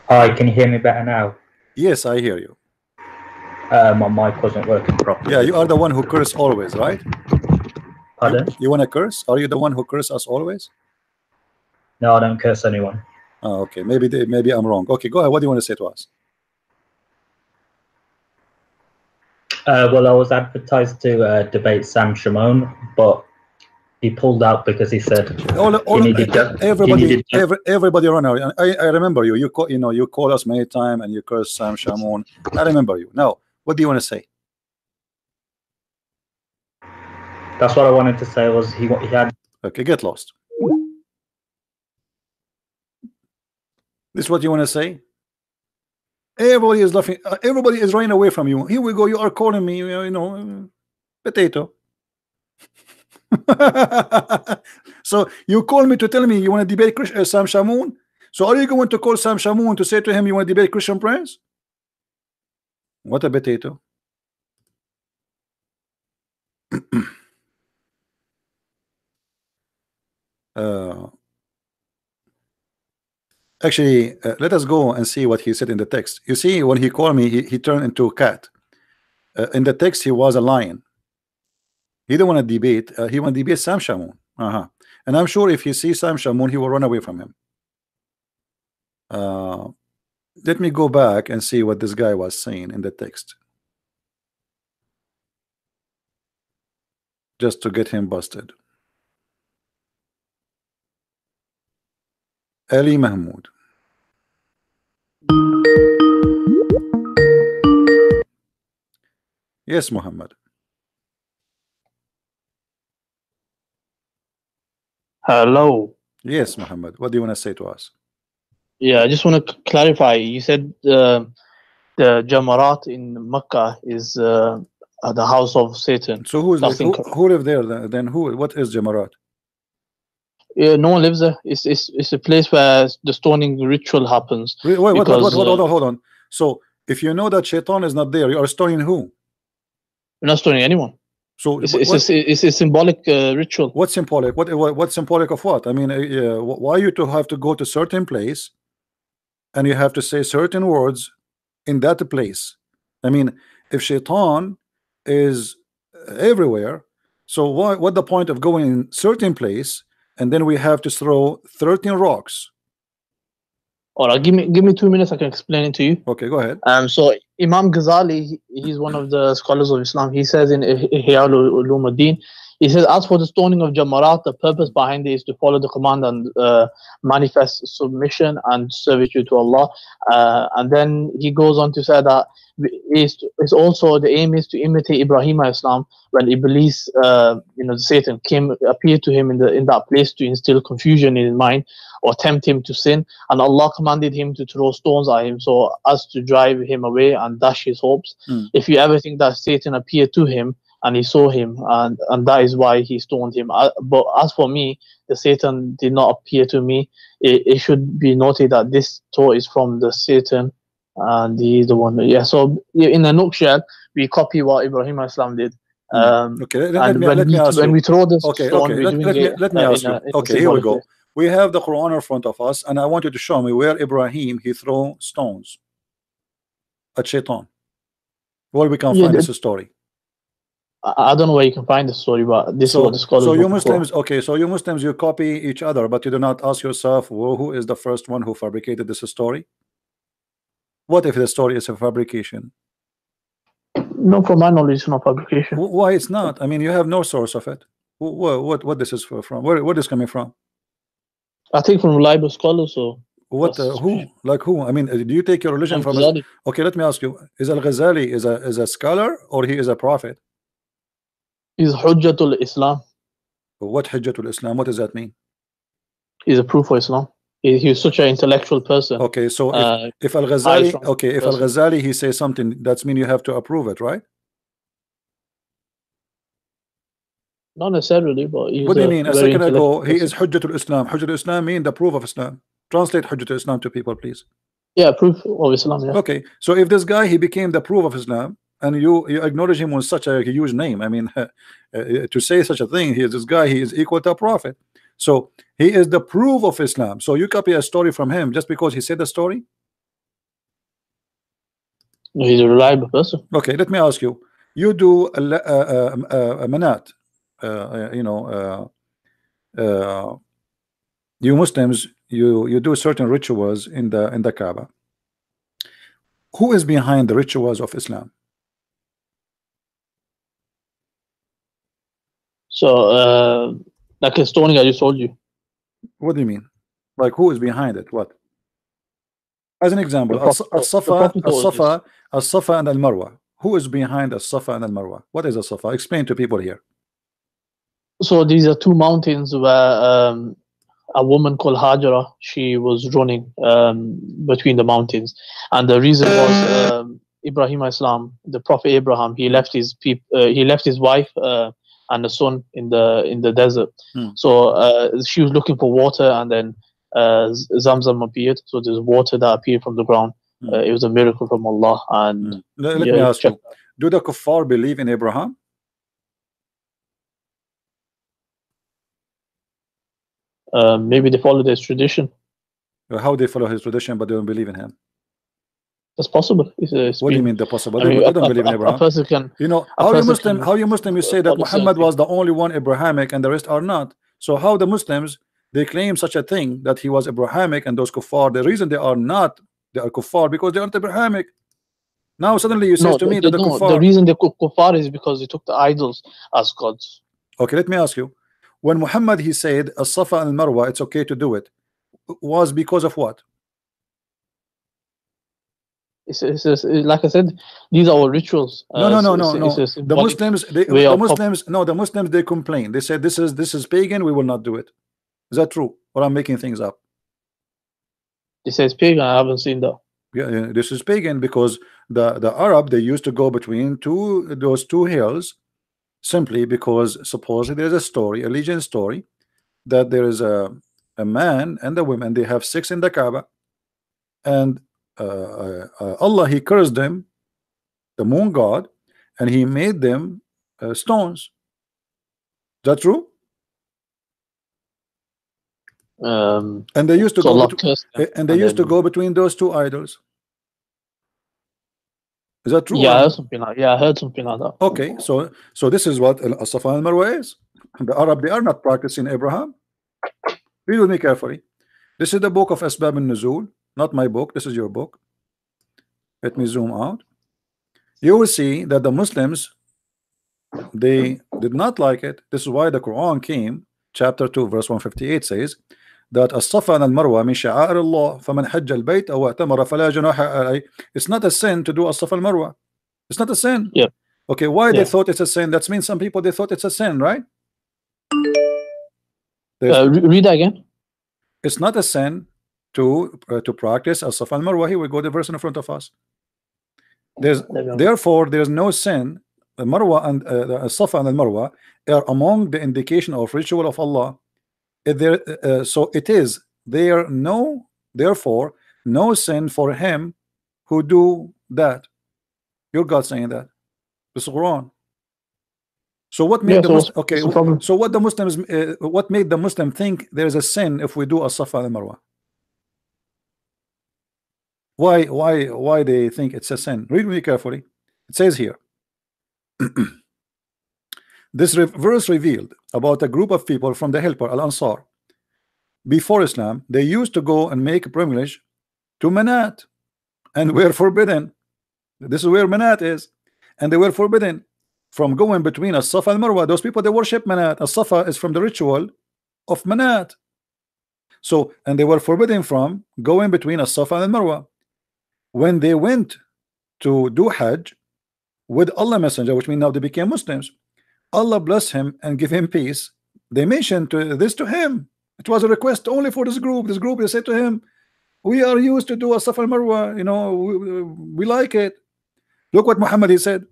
Hi, can you hear me better now? Yes, I hear you. My mic wasn't working properly. Yeah, you are the one who curse always, right? Pardon? You want to curse? Are you the one who curse us always? No, I don't curse anyone. Oh, okay, maybe I'm wrong. Okay, go ahead. What do you want to say to us? Well, I was advertised to debate Sam Shimon, but he pulled out because he said everybody around now. I remember you. You call us many times and you curse Sam Shamoun. I remember you. Now, what do you want to say? That's what I wanted to say. Was he had? Okay, get lost. This is what you want to say? Everybody is laughing. Everybody is running away from you. Here we go. You are calling me, potato. So you call me to tell me you want to debate Sam Shamoun. So are you going to call Sam Shamoun to say to him you want to debate Christian Prince? What a potato. Actually, let us go and see what he said in the text. You see, when he called me, he turned into a cat. In the text, he was a lion. He didn't want to debate. He want to debate Sam Shamoun. And I'm sure if he sees Sam Shamoun, he will run away from him. Let me go back and see what this guy was saying in the text, just to get him busted. Ali Mahmoud. Yes, Muhammad. Hello. Yes, Muhammad. What do you want to say to us? Yeah, I just want to clarify. You said the Jamarat in Mecca is the house of Satan. So who live there then? What is Jamarat? Yeah, no one lives there. It's a place where the stoning ritual happens. Wait, hold on. So if you know that Shaitan is not there, you are stoning who? You're not stoning anyone. So it's a symbolic ritual. What's symbolic? What's symbolic of what? I mean, why you to have to go to certain place, and you have to say certain words in that place? I mean, if Shaitan is everywhere, so what the point of going in certain place? And then we have to throw 13 rocks. All right, give me 2 minutes. I can explain it to you. Okay, go ahead. So Imam Ghazali, he's one of the scholars of Islam. He says in Ihya Ulumuddin, he says, as for the stoning of Jamarat, the purpose behind it is to follow the command and manifest submission and servitude to Allah. And then he goes on to say that it's also the aim is to imitate Ibrahim Islam when Iblis, Satan appeared to him in that place to instill confusion in his mind or tempt him to sin, and Allah commanded him to throw stones at him so as to drive him away and dash his hopes. If you ever think that Satan appeared to him and he saw him, and that is why he stoned him. But as for me, the Satan did not appear to me. It should be noted that this thought is from the Satan, and he is the one. Yeah. So in a nutshell, we copy what Ibrahim Islam did. Okay. Let me ask you. When we throw this stone, let me ask you. Okay, here we go. We have the Quran in front of us, and I want you to show me where Ibrahim he threw stones at Shaitan. Where we can find this story. I don't know where you can find the story, but this is what the scholars. So you Muslims, you Muslims, you copy each other, but you do not ask yourself who is the first one who fabricated this story. What if the story is a fabrication? No, from my knowledge, it's not fabrication. Why it's not? I mean, you have no source of it. What this is from? Where is coming from? I think from reliable scholars. So what? Who? Like who? I mean, do you take your religion from? Okay, let me ask you: is Al-Ghazali is a scholar or he is a prophet? He's Hujjatul Islam. What Hujjatul Islam? What does that mean? He's a proof for Islam. He's such an intellectual person. Okay, so if Al-Ghazali, Al-Ghazali he says something, that's mean you have to approve it, right? Not necessarily, but what do you mean? A second ago, he is Hujjatul Islam. Hujjatul Islam mean the proof of Islam. Translate Hujjatul Islam to people, please. Yeah, proof of Islam. Yeah. Okay, so if this guy he became the proof of Islam, and you acknowledge him with such a huge name, I mean, to say such a thing, this guy he is equal to a prophet. So he is the proof of Islam. So you copy a story from him just because he said the story? No, he's a reliable person. Okay, let me ask you. You do a manat. You Muslims, you do certain rituals in the Kaaba. Who is behind the rituals of Islam? So, like a stoning, I just told you. What do you mean? Like, who is behind it? What? As an example, The As-Safa Prophet and Al-Marwa. Who is behind As-Safa and Al-Marwa? What is As-Safa? Explain to people here. So these are two mountains where a woman called Hajara, she was running between the mountains, and the reason was Ibrahim Islam, the Prophet Abraham, he left his wife and a son in the desert. So she was looking for water, and then Zamzam appeared. So there's water that appeared from the ground. It was a miracle from Allah. And let me ask you: do the kuffar believe in Abraham? Maybe they follow his tradition. How they follow his tradition, but they don't believe in him? That's possible. What do you mean the possible? They don't believe in Abraham. A person can, you know, how you Muslim you say that Muhammad was the only one Abrahamic and the rest are not. So how the Muslims, they claim such a thing that he was Abrahamic and those kuffar, the reason they are not, they are kuffar because they aren't Abrahamic. Now suddenly you say to me that the kuffar, the reason they kuffar is because they took the idols as gods. Okay, let me ask you, when Muhammad he said As-Safa and Marwa, it's okay to do it, was because of what? It's like I said, these are all rituals. No. The Muslims they complain. They said this is pagan. We will not do it. Is that true? Or I'm making things up? It says pagan. I haven't seen that. Yeah, this is pagan because the Arab, they used to go between those two hills simply because supposedly there's a story, a legend story, that there is a man and a woman, they have sex in the Kaaba, and Allah he cursed them, the moon god, and he made them stones. Is that true? And they used to go between those two idols. Is that true? Yeah, I heard something like that. Okay, so this is what As-Safa and Marwa is. The Arab, they are not practicing Abraham. Read with me carefully. This is the book of Asbab al-Nuzul, not my book. This is your book. Let me zoom out. You will see that the Muslims, they did not like it. This is why the Quran came, chapter 2, verse 158 says that As-Safa and Al-Marwa min sha'air Allah faman hajja al-bayt aw i'tamara fala junaha alayhi. It's not a sin to do As-Safa al-Marwa. It's not a sin. Yeah. Okay, why they thought it's a sin? That means some people, they thought it's a sin, right? Read that again. It's not a sin to practice As-Safa al-Marwa. Here we go, the verse in front of us. Therefore there's no sin. The Marwa and the Safa and Al-Marwa are among the indication of ritual of Allah. So it is there therefore no sin for him who do that. Your God saying that. This is Quran. So what made what made the Muslim think there is a sin if we do a Safa and Marwa? Why they think it's a sin? Read me carefully. It says here. This verse revealed about a group of people from the helper Al-Ansar. Before Islam, they used to go and make pilgrimage to Manat and were forbidden. This is where Manat is, and they were forbidden from going between As-Safa and Marwa. Those people, they worship Manat. As-Safa is from the ritual of Manat. So, and they were forbidden from going between As-Safa and Marwa. When they went to do Hajj with Allah Messenger, which means now they became Muslims, Allah bless him and give him peace. They mentioned this to him. It was a request only for this group. This group, they said to him, we are used to do a Safa al-Marwa, you know, we like it. Look what Muhammad he said.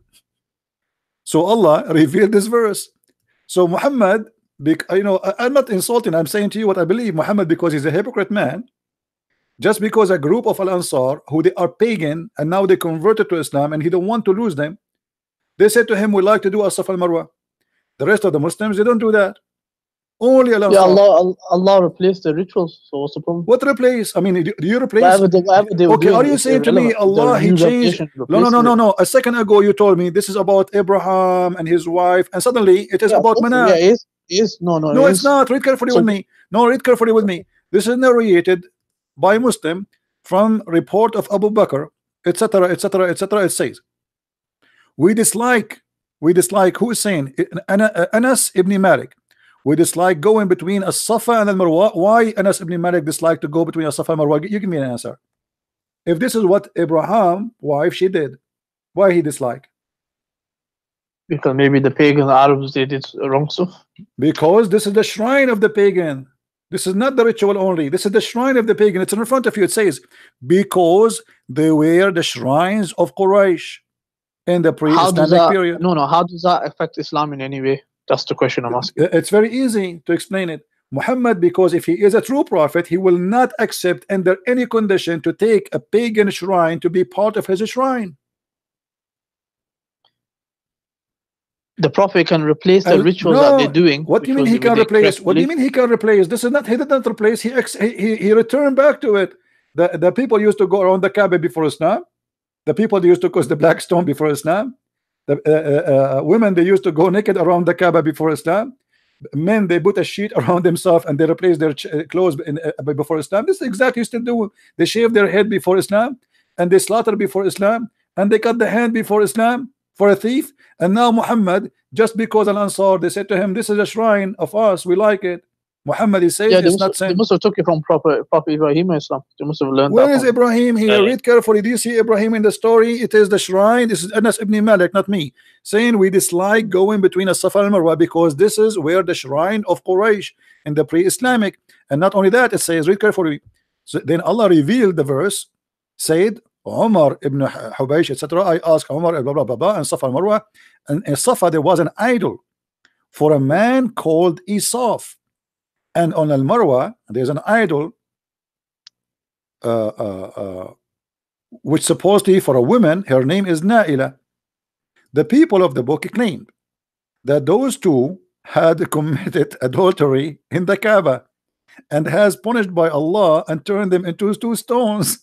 So Allah revealed this verse. So Muhammad, you know, I'm not insulting, I'm saying to you what I believe. Muhammad, because he's a hypocrite man, just because a group of Al-Ansar who they are pagan and now they converted to Islam and he don't want to lose them, they said to him, we like to do As-Safa al-Marwa. The rest of the Muslims, they don't do that. Only Al-Ansar. Yeah, Allah replaced the rituals. So what's the problem? What replace? I mean, do you replace? Whatever they okay, are you saying to me Allah he changed? No. A second ago you told me this is about Abraham and his wife, and suddenly it is about Manat. Yeah, no, it's not. Read carefully with me. No, read carefully with me. This is narrated by Muslim from report of Abu Bakr, etc., etc., etc. It says, we dislike, who is saying? Anas ibn Malik. We dislike going between as-Safa and al-Marwa. Why Anas ibn Malik dislike to go between as-Safa and Marwa? You give me an answer. If this is what Abraham wife she did, why he dislike? Because maybe the pagan Arabs they did wrong stuff. Because this is the shrine of the pagan. This is not the ritual only. This is the shrine of the pagan. It's in front of you. It says, because they were the shrines of Quraysh in the pre-Islamic period. No, how does that affect Islam in any way? That's the question I'm asking. It's very easy to explain it. Muhammad, because if he is a true prophet, he will not accept under any condition to take a pagan shrine to be part of his shrine. The prophet can replace the rituals that they're doing. What do you mean he can replace? What do you mean he can replace? This is not, he did not replace, he returned back to it. The people used to go around the Kaaba before Islam. The people used to cross the black stone before Islam. The women, they used to go naked around the Kaaba before Islam. Men, they put a sheet around themselves and they replace their clothes before Islam. This is exactly what they do. They shave their head before Islam, and they slaughter before Islam, and they cut the hand before Islam for a thief. And now Muhammad, just because Al-Ansar, they said to him, this is a shrine of us, we like it. Muhammad, he says, it's not saying. They must have took it from Prophet Ibrahim Islam. They must have learned. Where is Ibrahim here? Read carefully. Do you see Ibrahim in the story? It is the shrine. This is Anas ibn Malik, not me, saying we dislike going between as-Safa and Marwa because this is where the shrine of Quraysh in the pre-Islamic. And not only that, it says, read carefully. So then Allah revealed the verse, said, Umar ibn Hubaysh, etc. I asked Umar, blah, blah, blah, blah, and Safa and Marwa. And in Safa, there was an idol for a man called Isaf. And on Al-Marwa, there's an idol which supposedly for a woman, her name is Naila. The people of the book claimed that those two had committed adultery in the Kaaba and has punished by Allah and turned them into two stones.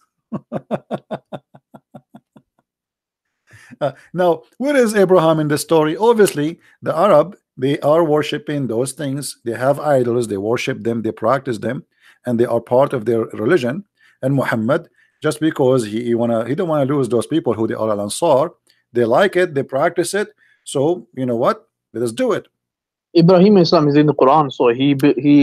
Now, where is Abraham in the story? Obviously, the Arab, they are worshiping those things. They have idols, they worship them, they practice them, and they are part of their religion. And Muhammad, just because he don't want to lose those people who they are Al-Ansar, they like it, they practice it. So you know what? Let us do it. Ibrahim Islam is in the Quran, so he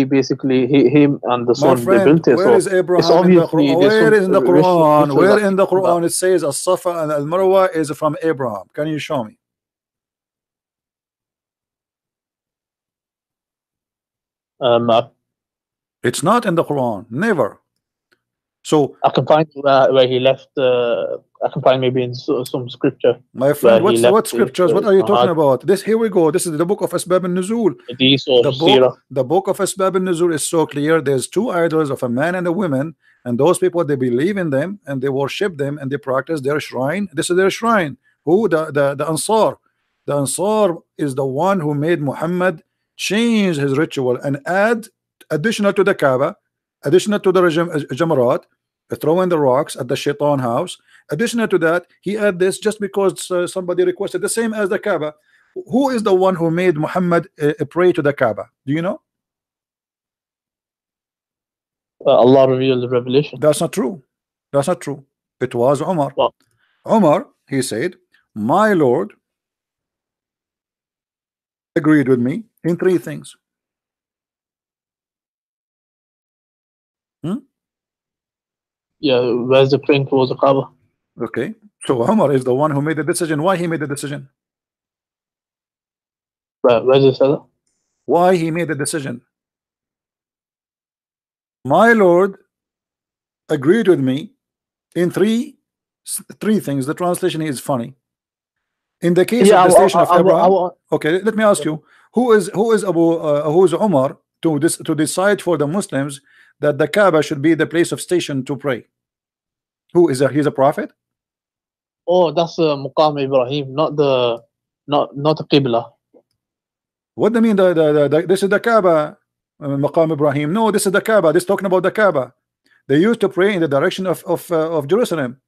basically him and the son they built it. Where is Abraham in the Quran? Where is in the Quran? Where in the Quran it says As-Safa and Al-Marwa is from Abraham? Can you show me? It's not in the Quran, never. So I can find where he left. I can find maybe in some scripture. My friend, what scriptures? What are you talking about? This, here we go. This is the book of Asbab al-Nuzul. The book of Asbab al-Nuzul is so clear. There's two idols of a man and a woman, and those people, they believe in them and they worship them and they practice their shrine. This is their shrine. Who? The Ansar. The Ansar is the one who made Muhammad change his ritual and add additional to the Kaaba, additional to the Jamarat, throw in the rocks at the Shaitan house. Additional to that, he add this just because somebody requested, the same as the Kaaba. Who is the one who made Muhammad pray to the Kaaba? Do you know? Allah revealed the revelation. That's not true. That's not true. It was Umar. Well, Umar, he said, my Lord agreed with me in three things. Yeah, where's the praying towards the Kaaba? Okay, so Umar is the one who made the decision. Why he made the decision? Where's the Salah? Why he made the decision? My Lord agreed with me in three things. The translation is funny. In the case of the station of Abraham. Okay, let me ask you, who is Umar to decide for the Muslims that the Kaaba should be the place of station to pray? Who is he's a prophet? Oh, that's Muqam Ibrahim, not the Qibla. What do you mean? This is the Kaaba, Maqam Ibrahim. No, this is the Kaaba. This is talking about the Kaaba. They used to pray in the direction of Jerusalem,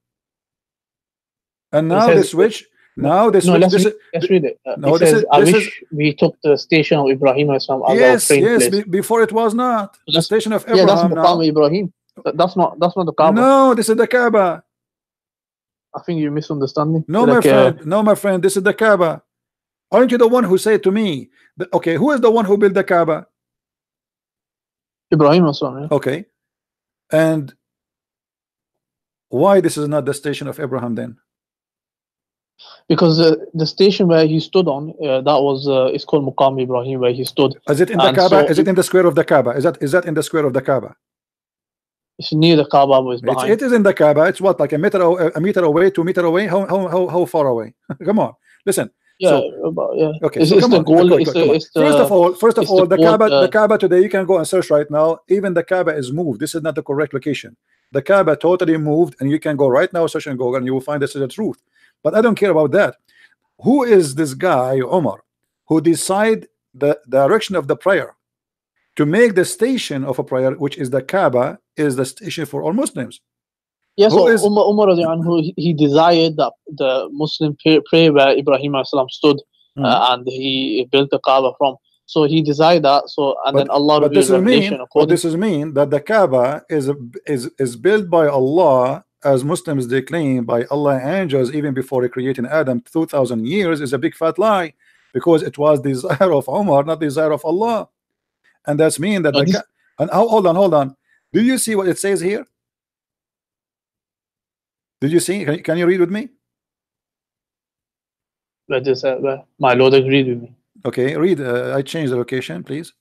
and now they switch. Now this No, let's is read it. no, It this says, is I this wish is we took the station of Ibrahim as our yes, praying yes. place. Before it was not the That's- station of Yeah, that's Abraham. Maqam Now, Ibrahim. That's not the Kaaba. no, this is the Kaaba. I think you're misunderstanding. No, my friend. No, my friend. This is the Kaaba. Aren't you the one who said to me? Okay, who is the one who built the Kaaba? Ibrahim as well, yeah. Okay, and why this is not the station of Abraham then? Because the station where he stood on, that was it's called Maqam Ibrahim, where he stood. Is it in the And Kaaba? so Is it in the square of the Kaaba? Is that in the square of the Kaaba? It's near the Kaaba, but it's behind. It is in the Kaaba. It's what, like a meter away, 2 meters away? How far away? Come on, listen. Yeah, So, about, yeah. okay, It's, so it's come the on. goal. Come on, It's come on. the, it's the, First of it's all, the the goal, Kaaba today, you can go and search right now. Even the Kaaba is moved. This is not the correct location. The Kaaba totally moved, and you can go right now, search and Google, and you will find this is the truth. But I don't care about that. Who is this guy, Omar, who decide the direction of the prayer to make the station of a prayer, which is the Kaaba, is the station for all Muslims? Yes, Who so is- Umar radiallahu anhu, he desired that the Muslim pray where Ibrahim alayhi salam stood, and he built the Kaaba from. So he desired that. So and then Allah But this revealed is mean. revelation But according. this is mean that the Kaaba is built by Allah, as Muslims they claim, by Allah angels even before creating Adam 2,000 years, is a big fat lie, because it was desire of Umar, not desire of Allah, and that's mean that No, this- and hold on. Do you see what it says here? Did you see? Can you read with me? Where this, where my Lord agreed with me, Okay, read. I changed the location, please.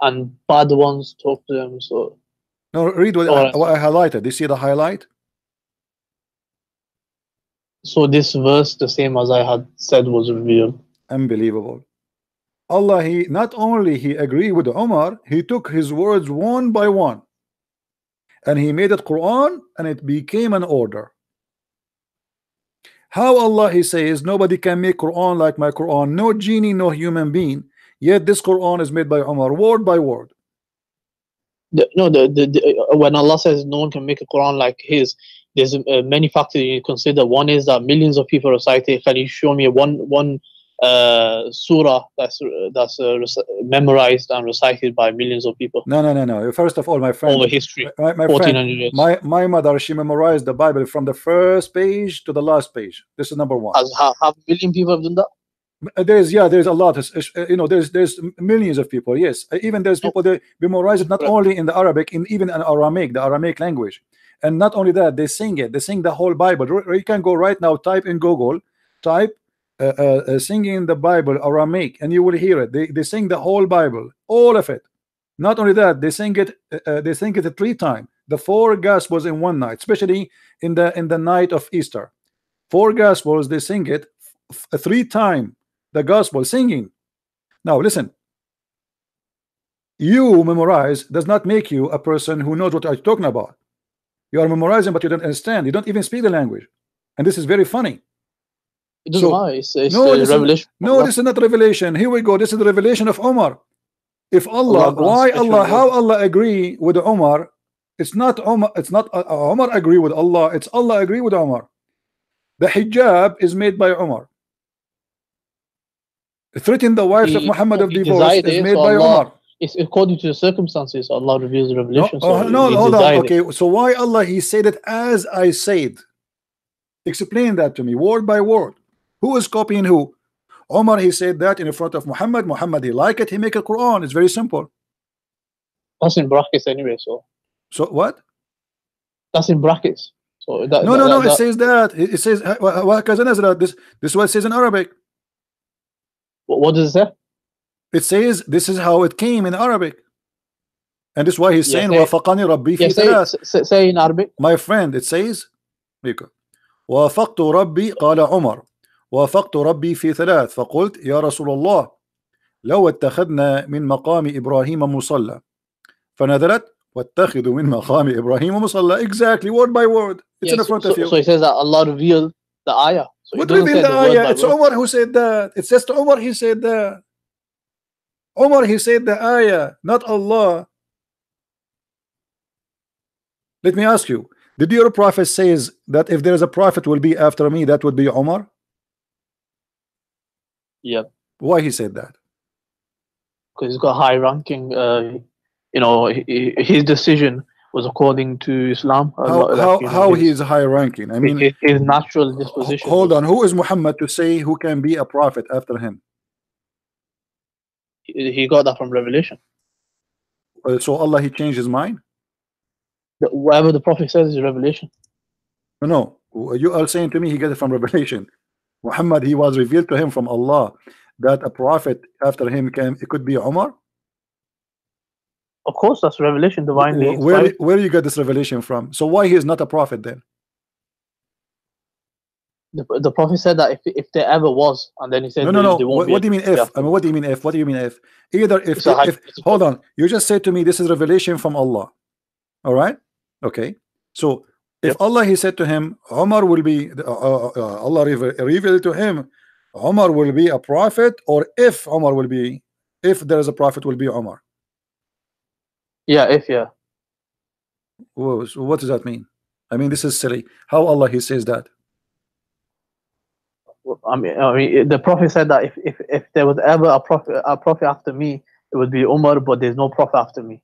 and bad ones talk to them. So No, read what Alright. I highlighted. Do you see the highlight? so this verse, the same as I had said, was revealed. Unbelievable. Allah, he not only he agreed with Umar, he took his words one by one, and he made it Quran, and it became an order. How Allah, he says, nobody can make Quran like my Quran, no genie, no human being, yet this Quran is made by Umar, word by word. When Allah says no one can make a Quran like his, there's many factors you consider. One is that millions of people recite it. Can you show me one surah that's memorized and recited by millions of people No. First of all, my friend, over history? my 1400 friend, years. my mother, she memorized the Bible from the first page to the last page. This is number one. Half a million people have done that. There's a lot. There's millions of people. Yes, even there's people that memorize it not Right. only in the Arabic, even in Aramaic, the Aramaic language, and not only that, they sing it. They sing the whole Bible. You can go right now, type in Google, type singing the Bible Aramaic, and you will hear it. They sing the whole Bible, all of it. Not only that, they sing it. They sing it 3 times. The 4 Gospels in one night, especially in the night of Easter. 4 Gospels, they sing it 3 times. The gospel singing. Now listen, you memorize does not make you a person who knows what you're talking about. You are memorizing, but you don't understand. You don't even speak the language, and this is very funny. It doesn't So- matter. It's No, the this revelation. No, this is not revelation. Here we go. This is the revelation of Omar. If Allah, Allah grants why special Allah, word. how Allah agree with Omar? It's not Omar. It's not Omar agree with Allah. It's Allah agree with Omar. The hijab is made by Omar. Threaten the wives of He- Muhammad of he divorce desired is it, made so by Allah- Omar. It's according to the circumstances. Allah reveals the No, revelation. so no, he hold on. desired it. Okay, so why Allah he said it as I said? Explain that to me, word by word. Who is copying who? Omar he said that in front of Muhammad. Muhammad he like it. He make a Quran. It's very simple. That's in brackets anyway. So So what? that's in brackets. So that, No. It that- says that. It says this. This is what it says in Arabic. what does it say? It says this is how it came in Arabic, and this is why he's Yeah, saying say- وافقني ربي Yeah, في ثلاث. say in Arabic. My friend, it says وافقت ربي قال عمر وافقت ربي في 3 فقلت يا رسول الله لو اتخذنا من مقام إبراهيم مصلى فنزلت واتخذوا من مقام إبراهيم مصلى. Exactly, word by word. It's in Yeah, front so, of you. so it says that Allah revealed the ayah. So it What doesn't reveal say the the word ayah? by It's word. Omar who said that. It says to Omar he said that. Omar he said the ayah, not Allah. Let me ask you, Did your prophet says that if there is a prophet will be after me, that would be Umar? Yep. Why he said that? Because he's got high ranking. You know, his decision was according to Islam. How he is high ranking? I mean, his natural disposition. Hold on, who is Muhammad to say who can be a prophet after him? He got that from revelation. So Allah, he changed his mind? Whatever the prophet says is revelation. No, you are saying to me he got it from revelation. Muhammad, he was revealed to him from Allah that a prophet after him it could be Umar. Of course, that's revelation, divinely. Where you got this revelation from? So why he is not a prophet then? The prophet said that if there ever was, and then he said, no. What do you mean if? I mean, what do you mean if? What do you mean if? Either if hold on, you just said to me this is revelation from Allah. All right, okay. So if Allah, he said to him, Umar will be Allah revealed to him, Umar will be a prophet, or if Umar will be, if there is a prophet, will be Umar. Yeah. Whoa, so what does that mean? I mean, this is silly. How Allah he says that? I mean, the prophet said that if there was ever a prophet after me, it would be Umar, but there's no prophet after me.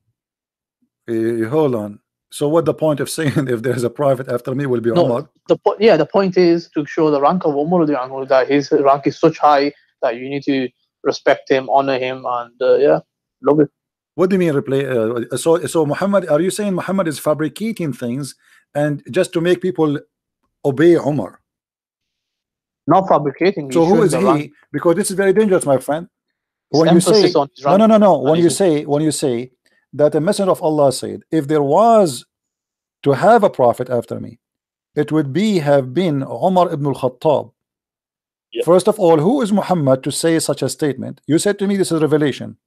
Hold on. So what the point of saying if there's a prophet after me will be Umar? The point is to show the rank of Umar, that his rank is such high that you need to respect him, honor him, and love it. What do you mean replay? So Muhammad, are you saying Muhammad is fabricating things and just to make people obey Umar? Not fabricating. So who is he? Because this is very dangerous, my friend. When you say no. When you say that the Messenger of Allah said, if there was to have a prophet after me, it would have been Umar ibn al-Khattab. Yep. First of all, who is Muhammad to say such a statement? You said to me this is revelation.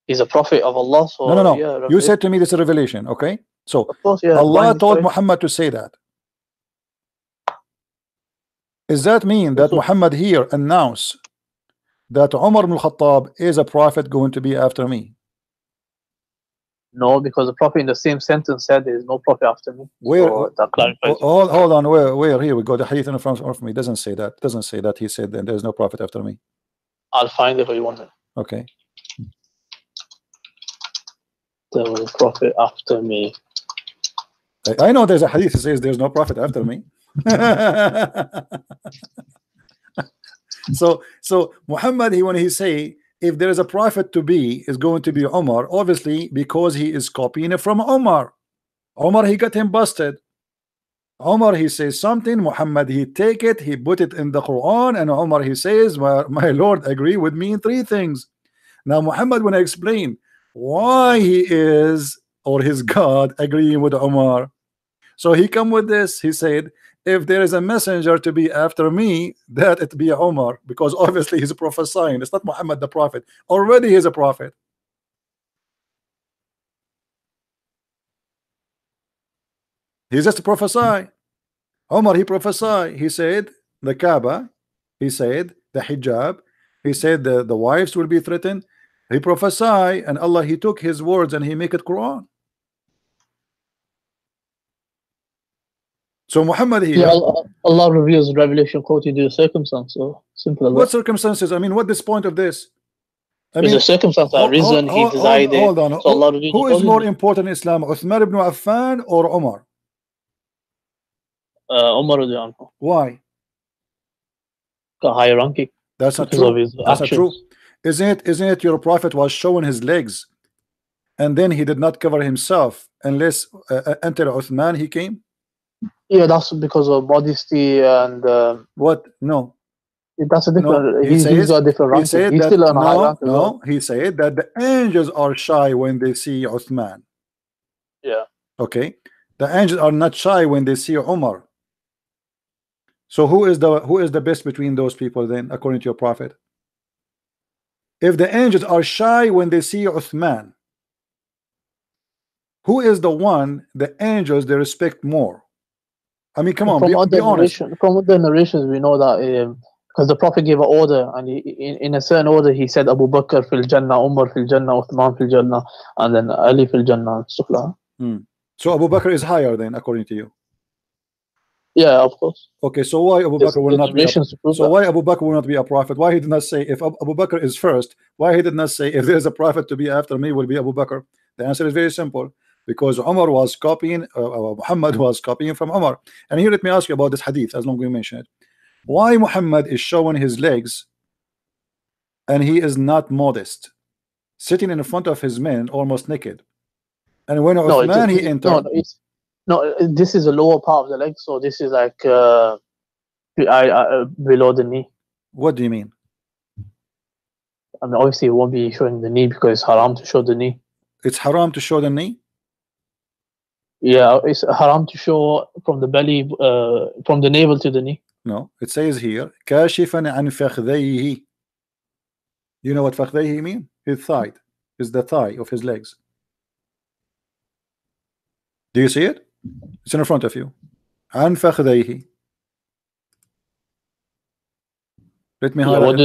He's a prophet of Allah. So no. Yeah, you said to me this is revelation. Okay, so of course, Allah told Muhammad to say that. Does that mean that Muhammad here announced that Umar ibn al-Khattab is a prophet going to be after me? No, because the prophet in the same sentence said there is no prophet after me. Where? So that clarifies. Hold on. Where? Here we go. The hadith in front of me doesn't say that. Doesn't say that. He said that there is no prophet after me. I'll find it for you one minute. Okay. There was a prophet after me. I know there's a hadith that says there's no prophet after me. So Muhammad, when he say if there is a prophet to be, is going to be Umar, obviously because he is copying it from Umar. Umar, he got him busted. Umar, he says something, Muhammad, he take it, he put it in the Quran, and Umar, he says, my Lord agree with me in 3 things. Now Muhammad, when I explain why he is, or his God, agreeing with Umar, so he come with this, he said, if there is a messenger to be after me, that it be Umar, because obviously he's prophesying. It's not Muhammad the prophet. Already he's a prophet. He just prophesy. Umar, he prophesy. He said the Kaaba. He said the hijab. He said the wives will be threatened. He prophesy, and Allah, he took his words and he make it Quran. So Muhammad here, Allah reveals revelation according to the circumstance. So simple as that. What circumstances? I mean, what is the point of this? I mean, the circumstance that reason he decided. Hold on. So Allah who is more important in Islam, Uthman ibn Affan or Umar? Umar. Why? Got higher ranking. That's not true. That's not true. Isn't it your prophet was showing his legs, and then he did not cover himself unless until Uthman he came? Yeah, that's because of modesty and what? No, that's a different. No, he's got a different rank. He's still on a high rank. No, he said that the angels are shy when they see Uthman. Yeah. Okay, the angels are not shy when they see Umar. So who is the best between those people then, according to your prophet? If the angels are shy when they see Uthman, who is the one the angels they respect more? I mean, come on, be honest. From the narrations, we know that because the Prophet gave an order, and in a certain order, he said Abu Bakr fil Jannah, Umar fil Jannah, Uthman fil Jannah, and then Ali fil Jannah, and stuff like that. So Abu Bakr is higher then, according to you. Yeah, of course. Okay, so why Abu There's Bakr will not be a, narrations to prove so that. why Abu Bakr will not be a prophet? Why he did not say if Abu Bakr is first? Why he did not say if there is a prophet to be after me will be Abu Bakr? The answer is very simple, because Umar was copying, Muhammad was copying from Umar. And here let me ask you about this hadith, as long as we mention it. Why Muhammad is showing his legs and he is not modest, sitting in front of his men almost naked? And when No, Uthman he entered, this is the lower part of the leg, so this is like below the knee. what do you mean? I mean, obviously, it won't be showing the knee because it's haram to show the knee. It's haram to show the knee? Yeah, it's haram to show from the belly, from the navel to the knee. No, it says here كاشفا عن فخذيه. You know what فخذيه mean? His thigh is the thigh of his legs. Do you see it? It's in front of you. عن فخذيه. Let me Yeah, highlight.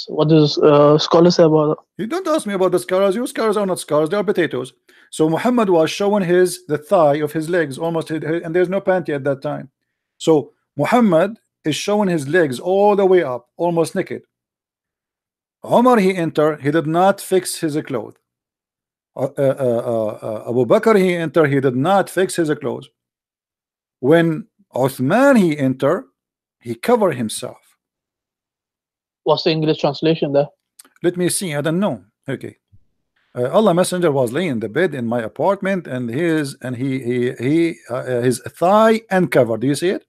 what does scholars say about that? You don't ask me about the scholars. Your scholars are not scholars, they are potatoes. So Muhammad was showing the thigh of his legs almost, and there's no panty at that time. So Muhammad is showing his legs all the way up, almost naked. Umar he entered, he did not fix his clothes. Abu Bakr he entered, he did not fix his clothes. When Uthman he entered, he covered himself. What's the English translation there? Let me see, I don't know. Okay. Allah Messenger was laying in the bed in my apartment, and his thigh uncovered. Do you see it?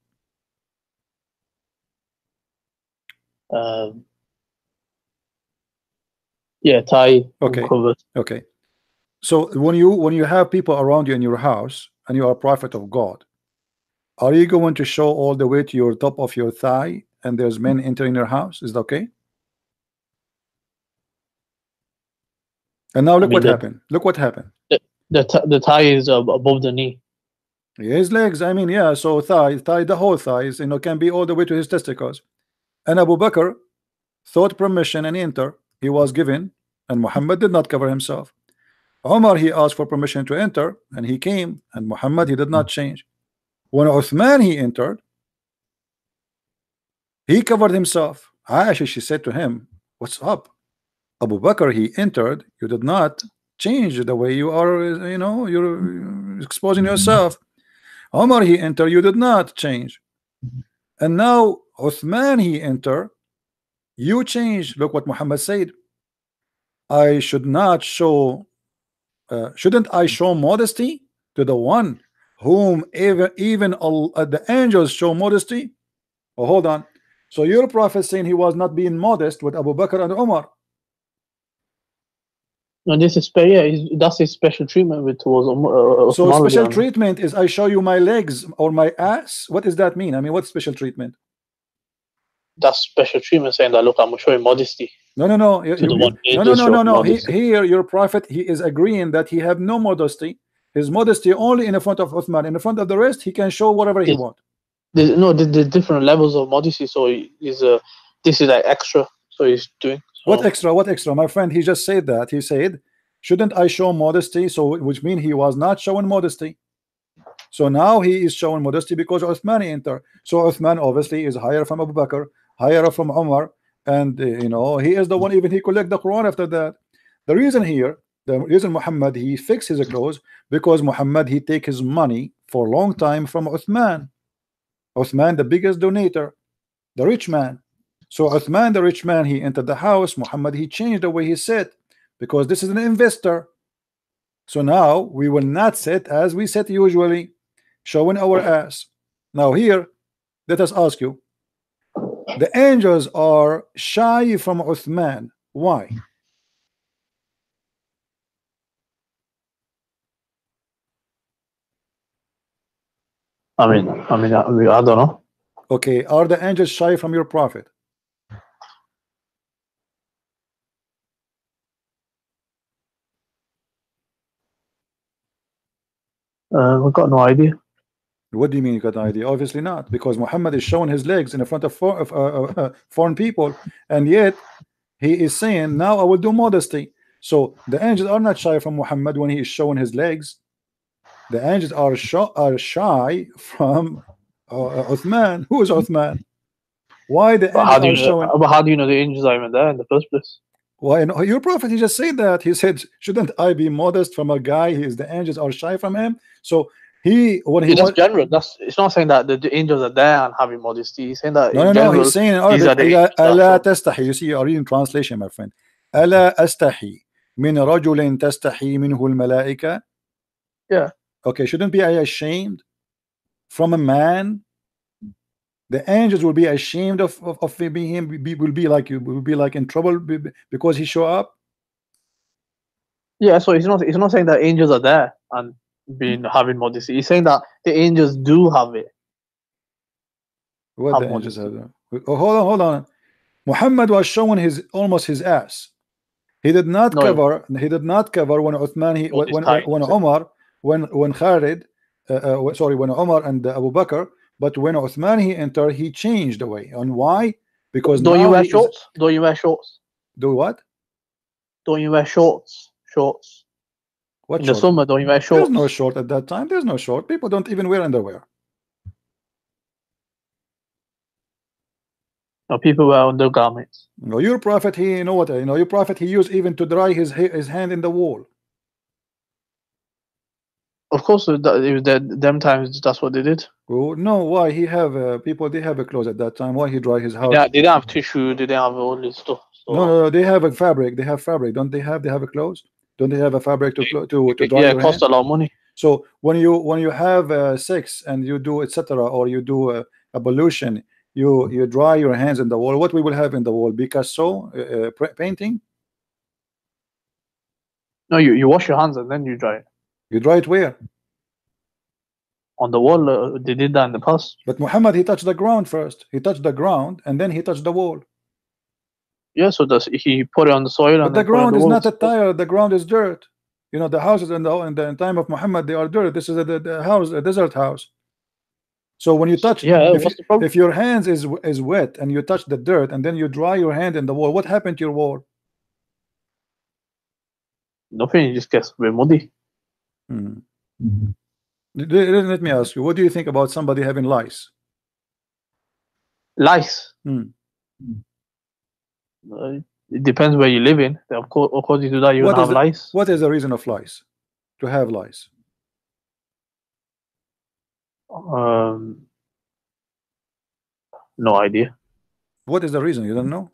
Yeah, thigh Okay. covered. Okay. So when you have people around you in your house and you are a prophet of God, are you going to show all the way to your top of your thigh and there's men entering your house? Is that okay? And now look what happened. Look what happened. The thigh is above the knee. His legs, I mean, yeah. So thigh, the whole thighs, can be all the way to his testicles. And Abu Bakr sought permission and enter. He was given, and Muhammad did not cover himself. Umar he asked for permission to enter, and he came, and Muhammad he did not change. When Uthman he entered, he covered himself. Aisha, she said to him, "What's up? Abu Bakr he entered, you did not change the way you are, you're exposing yourself. Umar he entered, you did not change. And now Uthman he entered, you change." Look what Muhammad said. I should not show, shouldn't I show modesty to the one whom even the angels show modesty? Oh, hold on. So your prophet saying he was not being modest with Abu Bakr and Umar. No, this is that's his special treatment towards so special treatment is I show you my legs or my ass. What does that mean? I mean, what's special treatment? That's special treatment, saying that look, I'm showing modesty. No. No. Here, your prophet, he is agreeing that he have no modesty. His modesty only in the front of Uthman. In the front of the rest, he can show whatever he wants. There's different levels of modesty. So this is like extra. So he's doing. So. What extra? What extra? My friend, he just said that. He said, shouldn't I show modesty? So which means he was not showing modesty. So now he is showing modesty because Uthman entered. So Uthman obviously is higher from Abu Bakr, higher from Umar, and he is the one, even he collect the Quran after that. The reason Muhammad he fixed his clothes, because Muhammad he take his money for a long time from Uthman. Uthman, the biggest donator, the rich man. So Uthman, the rich man, he entered the house. Muhammad he changed the way he sat, because this is an investor. So now we will not sit as we sit usually, showing our ass. Now here, let us ask you, the angels are shy from Uthman. Why? I mean, I don't know. Okay, are the angels shy from your prophet? We've got no idea. What do you mean you got no idea? Obviously not, because Muhammad is showing his legs in front of foreign people, and yet he is saying, now I will do modesty. So the angels are not shy from Muhammad when he is showing his legs. The angels are shy from Uthman. Who is Uthman? Why the But how do you angels are showing? know? But how do you know the angels are even there in the first place? Why? No, your prophet, he just said that. He said, shouldn't I be modest from a guy? The angels are shy from him. So when he That's was general. It's not saying that the angels are there and having modesty. He's saying that no, in no, general, he's saying in these are Arabic, the angels that ألا are shown. تستحي. You see, you are reading translation, my friend. ألا أستحي من رجل تستحي منه الملائكة. Yeah. Okay, shouldn't be I ashamed from a man? The angels will be ashamed of being him. Will be like in trouble because he show up. Yeah, so he's not saying that angels are there and having modesty. He's saying that the angels do have it. What the angels have? Oh, hold on. Muhammad was showing almost his ass. He did not cover. He did not cover when Uthman. When Omar, when Khalid, sorry, when Omar and Abu Bakr. But when Uthman he entered, he changed the way. And why? Because don't you wear shorts? Don't you wear shorts? Do what? Don't you wear shorts? Shorts. What in the summer? Don't you wear shorts? There's no short at that time. There's no short. People don't even wear underwear. No, people wear undergarments. No, your prophet, your prophet, he used even to dry his hand in the wall. Of course, it was them times. That's what they did. Oh, no, why he have people? They have a clothes at that time. Why he dry his house? Yeah, they didn't have tissue. They didn't have all this stuff. So. No, they have a fabric. They have fabric. Don't they have? They have a clothes. Don't they have a fabric to dry? Yeah, it costs a lot of money. So when you have sex and you do etc. or you do ablution, you dry your hands in the wall. What we will have in the wall? Picasso painting? No, you wash your hands and then you dry it. You dry it where? On the wall. They did that in the past. But Muhammad, he touched the ground first. He touched the ground and then he touched the wall. Yeah, so he put it on the soil. But the ground is not a tile. The ground is dirt. You know, the houses in the time of Muhammad, they are dirt. This is the house, a desert house. So when you touch, if your hands is wet and you touch the dirt and then you dry your hand in the wall, what happened to your wall? Nothing. It just gets very muddy. Let me ask you, what do you think about somebody having lice? Lice? It depends where you live in. Of course, you do that. You will have lice. What is the reason of lice? To have lice? No idea. What is the reason? You don't know?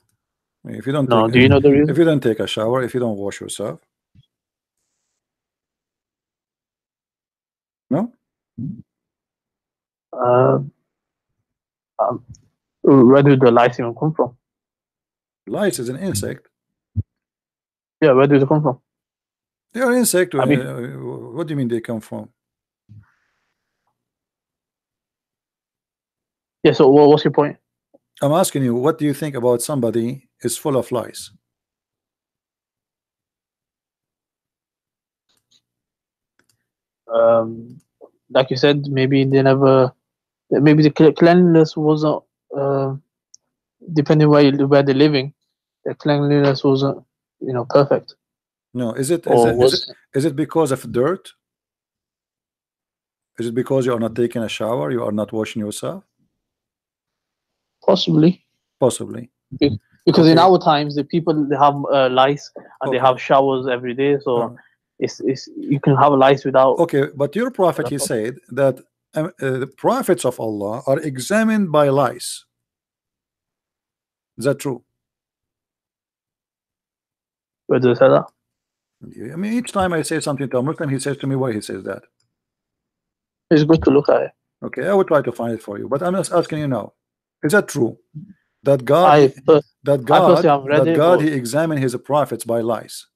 If you don't, do you know the reason? If you don't take a shower, if you don't wash yourself, no. Where do the lice even come from? Lice is an insect. Yeah, where do they come from? They are insect. What do you mean they come from? Yeah, so what's your point? I'm asking you, what do you think about somebody is full of lice? Like you said, maybe they never. Maybe the cleanliness wasn't. Depending where they're living, the cleanliness wasn't, perfect. No, is it because of dirt? Is it because you are not taking a shower? You are not washing yourself? Possibly. Because in our times, the people they have lice and they have showers every day, so it's you can have lice without. Okay, but your prophet, he said that the prophets of Allah are examined by lice. Is that true? Where do they say that? I mean, each time I say something to a Muslim, he says to me why he says that. It's good to look at it. Okay, I will try to find it for you, but I'm just asking you now: is that true? That God, he examined his prophets by lice.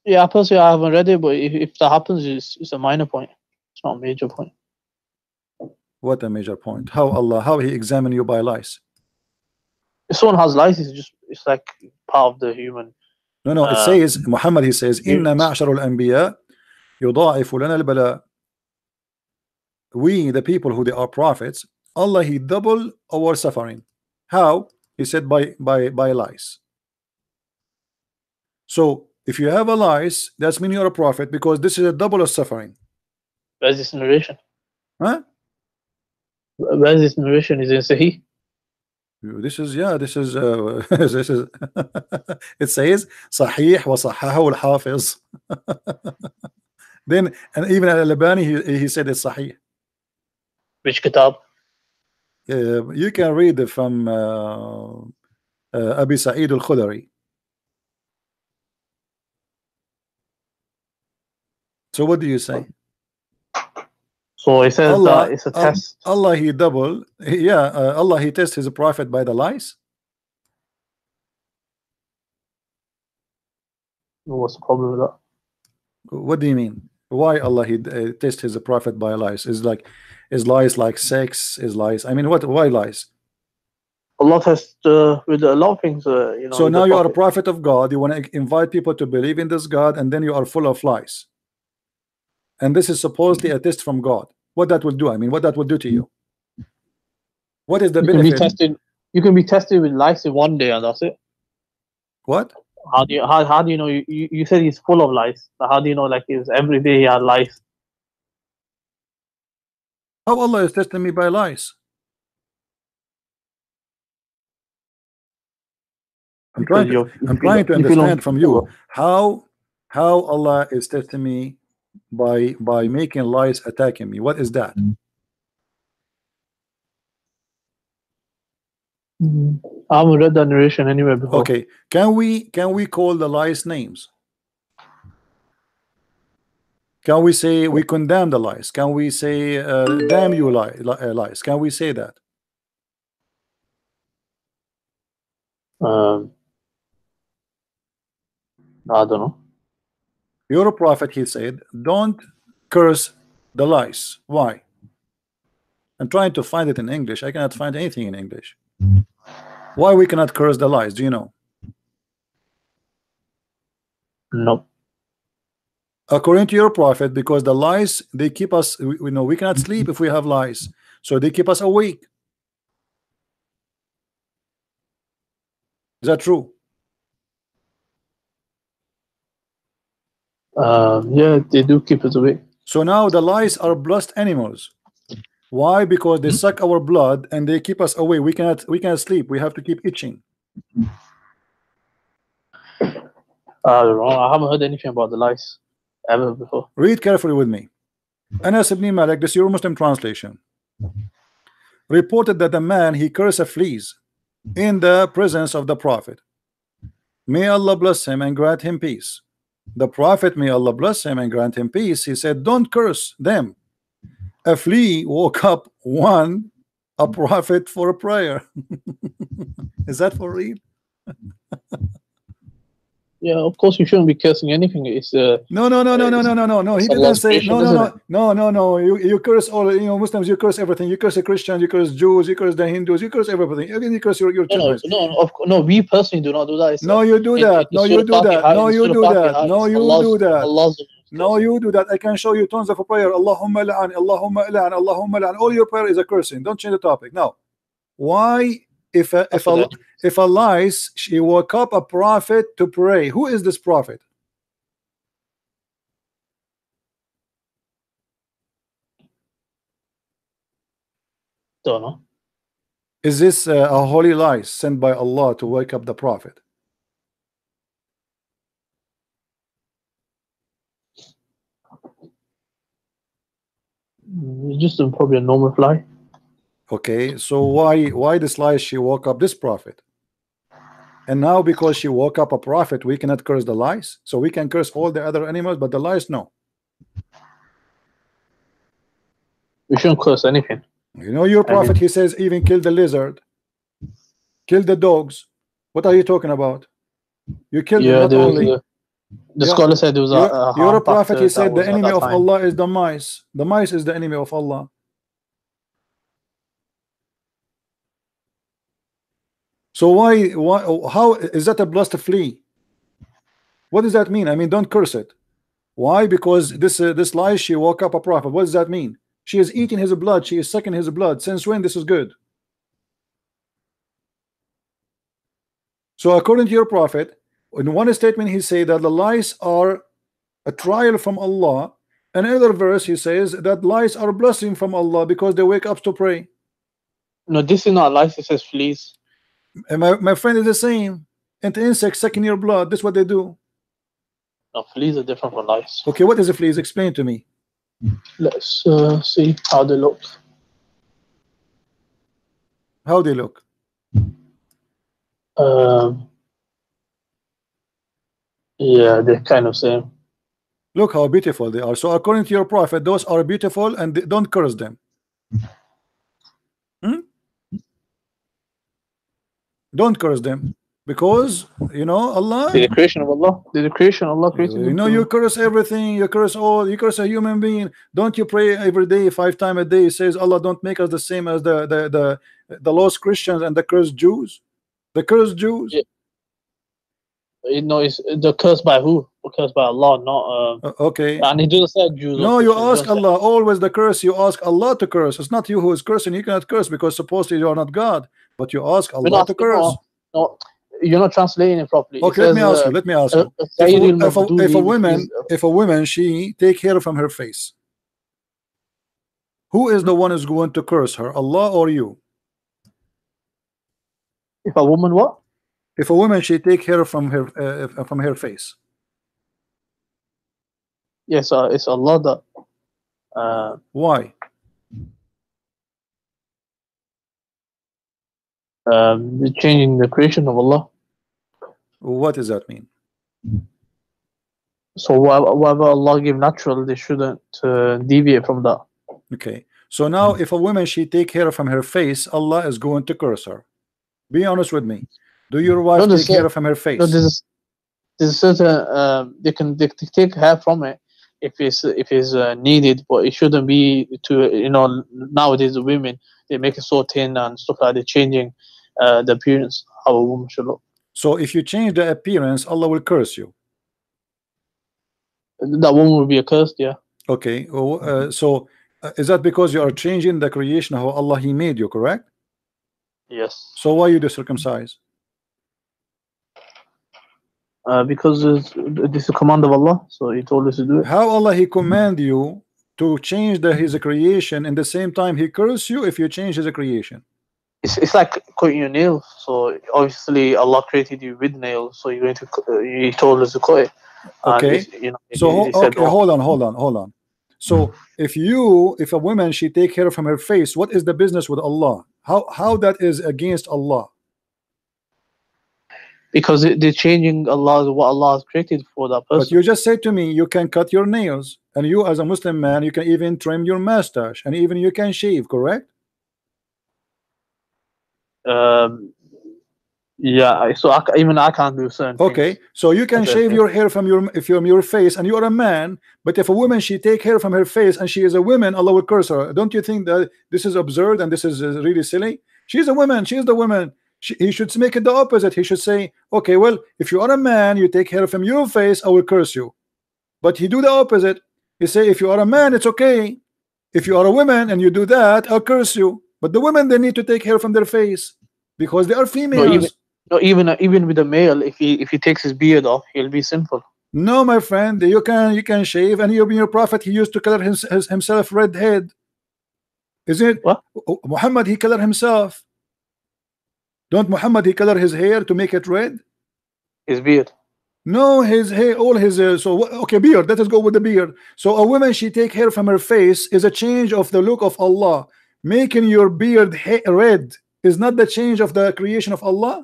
Yeah, personally, I haven't read it, but if that happens, it's a minor point. It's not a major point. What a major point? How he examined you by lice? If someone has lice, it's like part of the human. No, it says Muhammad. He says, "Inna ma'shar al-anbiya yudha'ifu lana al-bala." We, the people who they are prophets, Allah, he double our suffering. How? He said by lice. So if you have a lice, that's mean you're a prophet, because this is a double of suffering. Where's this narration? Huh? Where's this narration? Is it Sahih? This is this is this is it says صحيح وصححه الحافظ. Then and even Al-Albani he said it's Sahih. Which kitab? You can read it from Abi Sa'id al-Khudri. So what do you say? So it says that it's a test. Allah he double, Allah he tests his prophet by the lies. What's the problem with that? What do you mean? Why Allah he tests his prophet by lies? Is lies like sex? Is lies? I mean, what? Why lies? Allah tests with a lot of things. You know. So now you are a prophet of God. You want to invite people to believe in this God, and then you are full of lies. And this is supposedly a test from God. What that will do? I mean, what that will do to you? What is the benefit? You can be tested with lies in one day, and that's it. What? How do you know? You said he's full of lies. So how do you know? Like he's every day he has lies. How Allah is testing me by lies? I'm trying to understand from you how Allah is testing me by making lies attacking me. What is that? I haven't read that narration anywhere before. Okay, can we call the lies names? Can we say we condemn the lies? Can we say damn you lies? Can we say that? I don't know. You're a prophet, he said, don't curse the lies. Why? I'm trying to find it in English. I cannot find anything in English. Why we cannot curse the lies? Do you know? No. According to your prophet, because the lies, they keep us, we know we cannot sleep if we have lies, so they keep us awake. Is that true? Yeah, they do keep us awake. So now the lies are blessed animals. Why? Because they suck our blood and they keep us away. We cannot sleep. We have to keep itching. I don't know. I haven't heard anything about the lies ever before. Read carefully with me. Anas ibn Malik, this is your Muslim translation, reported that a man he cursed fleas in the presence of the Prophet. May Allah bless him and grant him peace. The Prophet, may Allah bless him and grant him peace, he said, don't curse them. A flea woke up a prophet for a prayer. Is that for real? Yeah, of course you shouldn't be cursing anything. It's no. He didn't say no. You curse all Muslims. You curse everything. You curse the Christians. You curse Jews. You curse the Hindus. You curse everything. Again, you curse your children. No. We personally do not do that. No, you do that. No, you do that. No, you do that. No, you do that. No, you do that. I can show you tons of prayer. Allahumma la'an, Allahumma la'an, Allahumma la'an. All your prayer is a cursing. Don't change the topic. Now, why if a lies, she woke up a prophet to pray? Who is this prophet? Don't know. Is this a holy lie sent by Allah to wake up the prophet? Just probably a normal fly. Okay, so why this lie she woke up this prophet? And now because she woke up a prophet, we cannot curse the lies. So we can curse all the other animals, but the lies, no. We shouldn't curse anything. You know your prophet, he says even kill the lizard, kill the dogs. What are you talking about? You killed them not only. The scholar said there was your prophet, he said the enemy of Allah is the mice. The mice is the enemy of Allah. So how is that a blessed flea? What does that mean? I mean, don't curse it. Why? Because this lie, she woke up a prophet. What does that mean? She is eating his blood. She is sucking his blood. Since when this is good? So according to your prophet, in one statement he said that the lies are a trial from Allah, Another verse he says that lice are blessing from Allah because they wake up to pray. No, this is not lice. It says fleas. And my friend is the same. And the insects sucking your blood. That's what they do. No, fleas are different from lice. Okay, what is a flea? Explain to me. Let's see how they look. How they look? Yeah, they're kind of same. Look how beautiful they are. So according to your prophet, those are beautiful, and don't curse them. Don't curse them, because you know Allah. They're the creation of Allah. They're the creation of Allah created. You know, you curse everything. You curse all. You curse a human being. Don't you pray every day, 5 times a day? It says Allah, don't make us the same as the lost Christians and the cursed Jews. The cursed Jews. Yeah. No, it's the curse by who? Cursed by Allah, not okay. And he doesn't say Jews. No, you ask Allah. Always the curse. You ask Allah to curse. It's not you who is cursing. You cannot curse because supposedly you are not God. But you ask Allah to curse. No, you're not translating it properly. Okay, let me ask you. Let me ask you. If a woman she take hair from her face, who is the one who's going to curse her? Allah or you? If a woman what? If a woman she take hair from her face. Yes, it's Allah that. Why? Changing the creation of Allah. What does that mean? So whatever Allah give natural, they shouldn't deviate from that. Okay. So now if a woman she take hair from her face, Allah is going to curse her. Be honest with me. Do your wife take hair from her face? No, there's certain they can take hair from it if it's needed, but it shouldn't be to, you know, nowadays the women, they make it so thin and stuff like they're changing the appearance how a woman should look. So if you change the appearance, Allah will curse you. That woman will be accursed, yeah. Okay. So is that because you are changing the creation how Allah He made you, correct? Yes. So why you do circumcise? Because this is a command of Allah, so He told us to do it. How Allah He command you to change His creation, and the same time He curse you if you change His creation? It's like cutting your nails. So obviously Allah created you with nails, so you're going to. He told us to cut it. Okay. You know, so okay, hold on. So if a woman she take hair from her face, what is the business with Allah? How that is against Allah? Because they're changing Allah, what Allah has created for that person. But you just said to me you can cut your nails, and you as a Muslim man you can even trim your mustache, and even you can shave, correct? Yeah, so even I can't do certain okay things. So you can shave your hair from your face, and you are a man. But if a woman she take hair from her face and she is a woman, Allah will curse her. Don't you think that this is absurd and this is really silly? She's a woman. She is the woman. He should make it the opposite. He should say, okay, well, if you are a man, you take hair from your face, I will curse you. But he do the opposite. He say, if you are a man, it's okay. If you are a woman and you do that, I'll curse you. But the women, they need to take hair from their face because they are females. No, even with a male, if he takes his beard off, he'll be sinful. No, my friend, you can shave, and your prophet he used to color himself red head. Is it what? Muhammad he color himself? Don't Muhammad he color his hair to make it red? His beard. No, his hair, all his okay, beard. Let us go with the beard. So a woman she take hair from her face is a change of the look of Allah. Making your beard red is not the change of the creation of Allah.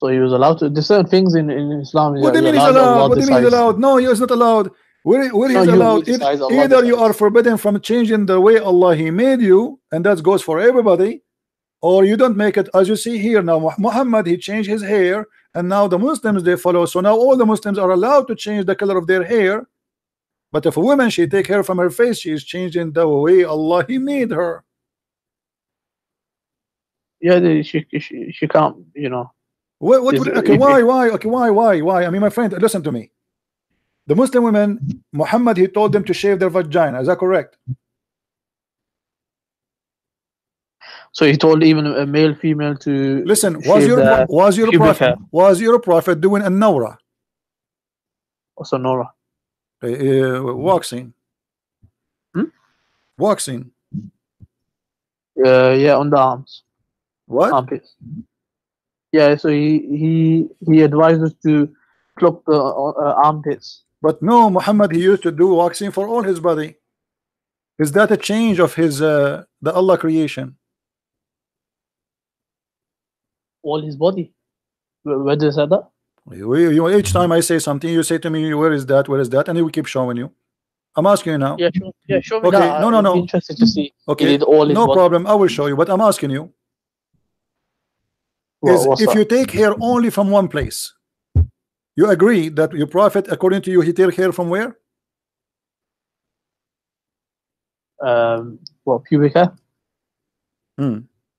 So he was allowed to. There's certain things in Islam. What do you mean he's allowed? What do you mean he's allowed? No, he's not allowed. Where he's allowed? Either you are forbidden from changing the way Allah He made you, and that goes for everybody, or you don't make it. As you see here now, Muhammad he changed his hair, and now the Muslims they follow. So now all the Muslims are allowed to change the color of their hair. But if a woman she take hair from her face, she is changing the way Allah He made her. Yeah, she can't, you know. Okay, why? Okay, why? I mean, my friend, listen to me. The Muslim women, Muhammad he told them to shave their vagina. Is that correct? So he told even a male, female to Listen, shave their pubic hair. was your prophet doing a nawra, What's a Nora? waxing? Hmm? Waxing. Yeah, on the arms, What? armpits. Yeah, so he advised us to pluck the armpits. But no, Muhammad, he used to do waxing for all his body. Is that a change of his the Allah creation? All his body. Where did it say that? Each time I say something, you say to me, where is that? Where is that? And he will keep showing you. I'm asking you now. Yeah, sure. Yeah, show me Okay, that. no. I'd be interested to see. Okay, He did all his no body. problem. I will show you. But I'm asking you is What's if that? you take hair only from one place, you agree that your prophet, according to you, he take hair from where? What, pubic hair?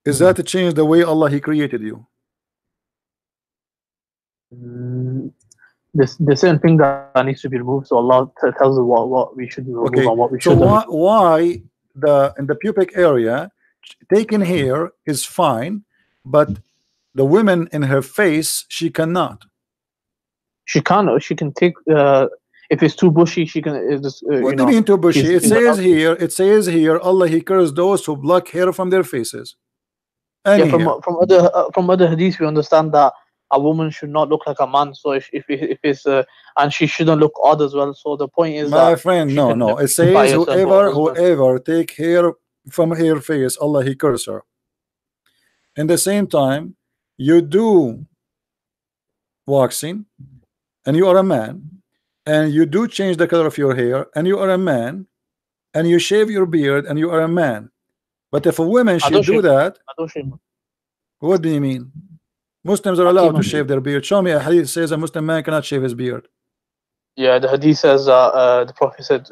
Is that to change the way Allah he created you? There's certain thing that needs to be removed. So Allah tells us what we should remove Okay, and what we so shouldn't. why the in the pubic area taking hair is fine, but the women in her face she cannot? She can take if it's too bushy. She can just What do you mean too bushy? she's- It says here Allah he cursed those who pluck hair from their faces. Yeah, Any hair. from other hadiths we understand that a woman should not look like a man. So if it's and she shouldn't look odd as well. So the point is My that friend, she no. can It by says herself or husband. whoever take hair from her face, Allah he curse her. In the same time, you do waxing, and you are a man, and you do change the color of your hair, and you are a man, and you shave your beard, and you are a man. But if a woman I should don't do shave- that, I don't shave. what do you mean? Muslims are allowed to shave their beard. Show me a hadith says a Muslim man cannot shave his beard. Yeah, the hadith says the Prophet said,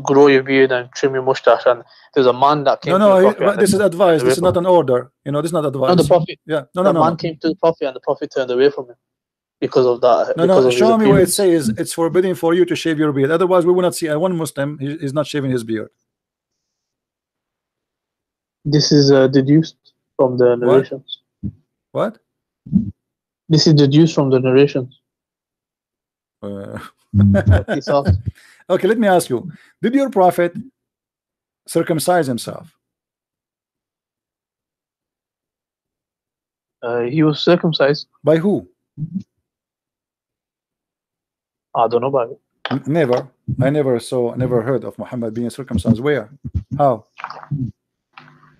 grow your beard and trim your mustache. And there's a man that came to the Prophet. But this is advice. This is not an order. You know, this is not advice. No, the Prophet. Yeah, The man came to the Prophet and the Prophet turned away from him because of that. No, because of his show me where it appearance. says it's forbidden for you to shave your beard. Otherwise, we will not see one Muslim is not shaving his beard. This is deduced from the narrations. What? This is deduced from the narrations. He saw. Okay, let me ask you: did your prophet circumcise himself? He was circumcised. By who? I don't know about it. Never. I never heard of Muhammad being circumcised. Where? How?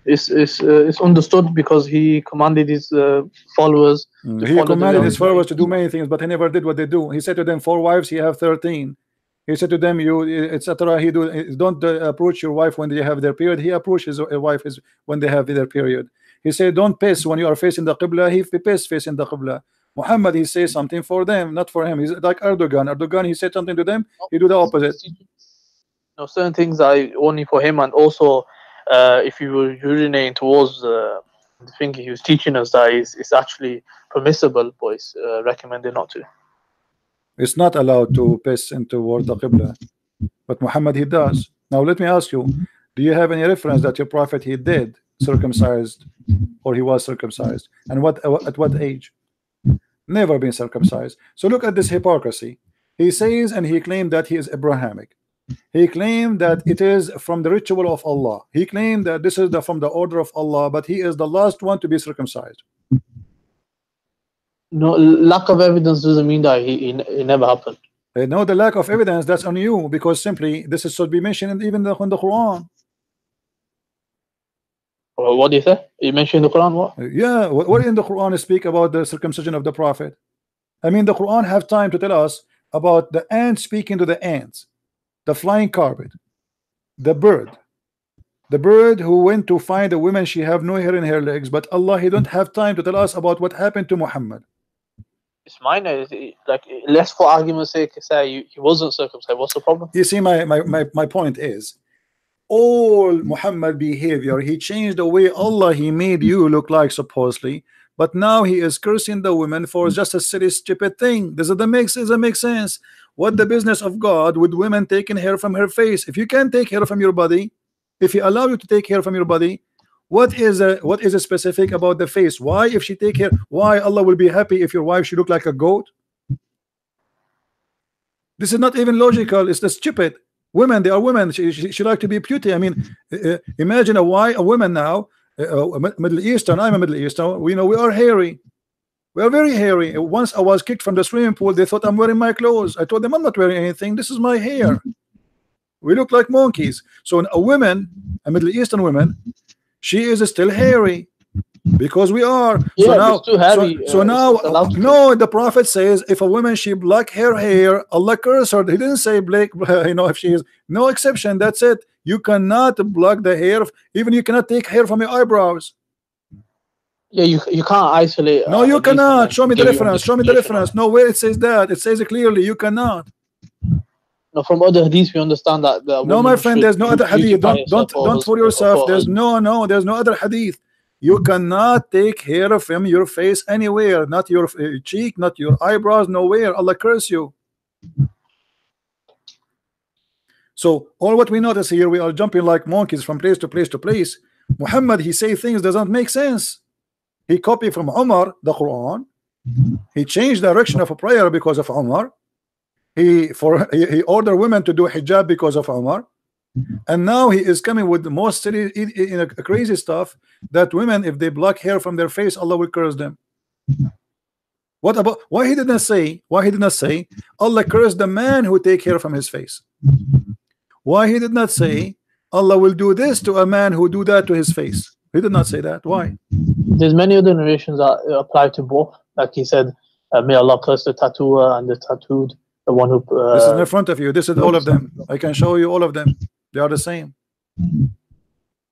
It's understood because he commanded his followers. He commanded his followers to do many things, but he never did what they do. He said to them, 4 wives, he have 13. He said to them, etc. He don't approach your wife when they have their period. He approaches his wife when they have their period. He said, don't piss when you are facing the Qibla. He piss facing the Qibla. Muhammad, he says something for them, not for him. He's like Erdogan. Erdogan, he said something to them, he do the opposite. No, certain things are only for him, and also if you were urinating towards the thing he was teaching us that it's actually permissible, but it's recommended not to. It's not allowed to piss into toward the Qibla, but Muhammad he does. Now let me ask you, do you have any reference that your prophet he did circumcised or he was circumcised, and at what age? Never been circumcised. So look at this hypocrisy. He says and he claimed that he is Abrahamic. He claimed that it is from the ritual of Allah. He claimed that this is from the order of Allah, but he is the last one to be circumcised. No, lack of evidence doesn't mean that it never happened. No, the lack of evidence, that's on you, because simply this is should be mentioned even in the Quran. What do you say? You mentioned in the Quran what? Yeah, what in the Quran speak about the circumcision of the prophet? I mean, the Quran have time to tell us about the ants speaking to the ants, the flying carpet, the bird who went to find a woman, she have no hair in her legs, but Allah he don't have time to tell us about what happened to Muhammad. It's minor. Like, less for argument's sake, say he wasn't circumcised. What's the problem? You see, my point is, all Muhammad behavior, he changed the way Allah he made you look like supposedly, but now he is cursing the women for just a silly stupid thing. Does it make sense? What the business of God with women taking hair from her face? If you can't take hair from your body, if he allow you to take hair from your body, What is a specific about the face? Why, if she take hair, why Allah will be happy if your wife she look like a goat? This is not even logical. It's just stupid. Women, they are women. She like to be beauty. I mean, imagine a woman now, Middle Eastern. I'm a Middle Eastern. We know we are hairy. We are very hairy. Once I was kicked from the swimming pool, they thought I'm wearing my clothes. I told them I'm not wearing anything. This is my hair. We look like monkeys. So a woman, a Middle Eastern woman, she is still hairy because we are. Yeah, so now, it's too hairy. so now, no, the Prophet says if a woman she black her hair, Allah curse her. He didn't say black, you know, if she is no exception. That's it. You cannot block the hair. Even you cannot take hair from your eyebrows. Yeah, you can't isolate. No, you cannot. Show me the difference. Show me the difference. No, where it says that. It says it clearly. You cannot. No, from other hadiths we understand that. No, my friend, there's no other hadith. Don't fool yourself. There's there's no other hadith. You cannot take hair from your face anywhere, not your cheek, not your eyebrows, nowhere. Allah curse you. So all what we notice here, we are jumping like monkeys from place to place to place. Muhammad, he say things doesn't make sense. He copied from Umar the Quran. He changed direction of a prayer because of Umar. He ordered women to do hijab because of Umar. And now he is coming with the most silly, crazy stuff that women, if they block hair from their face, Allah will curse them. What about why he didn't say Allah curse the man who take hair from his face? Why he did not say Allah will do this to a man who do that to his face? He did not say that. Why? There's many other narrations that apply to both. Like he said, may Allah curse the tattooer and the tattooed, the one who. This is in front of you. This is all of them. I can show you all of them. They are the same.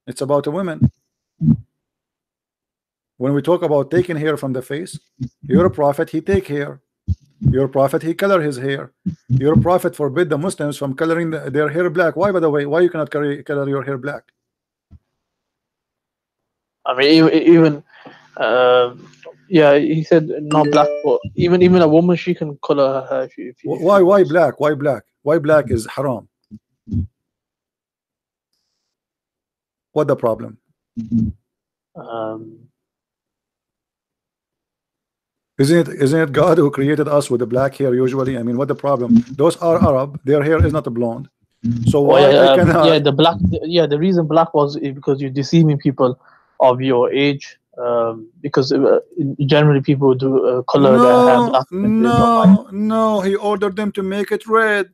It's about a woman. When we talk about taking hair from the face, your prophet he take hair. Your prophet he color his hair. Your prophet forbid the Muslims from coloring their hair black. Why, by the way? Why you cannot color your hair black? I mean, even yeah, he said not black, but even a woman she can color her. Why black? Why black? Why black is haram? What the problem? Isn't it God who created us with the black hair usually? I mean, what the problem? Those are Arab. Their hair is not a blonde. So why the black? Yeah, the reason black was because you're deceiving people of your age. Because generally people do color their hair black. No, he ordered them to make it red.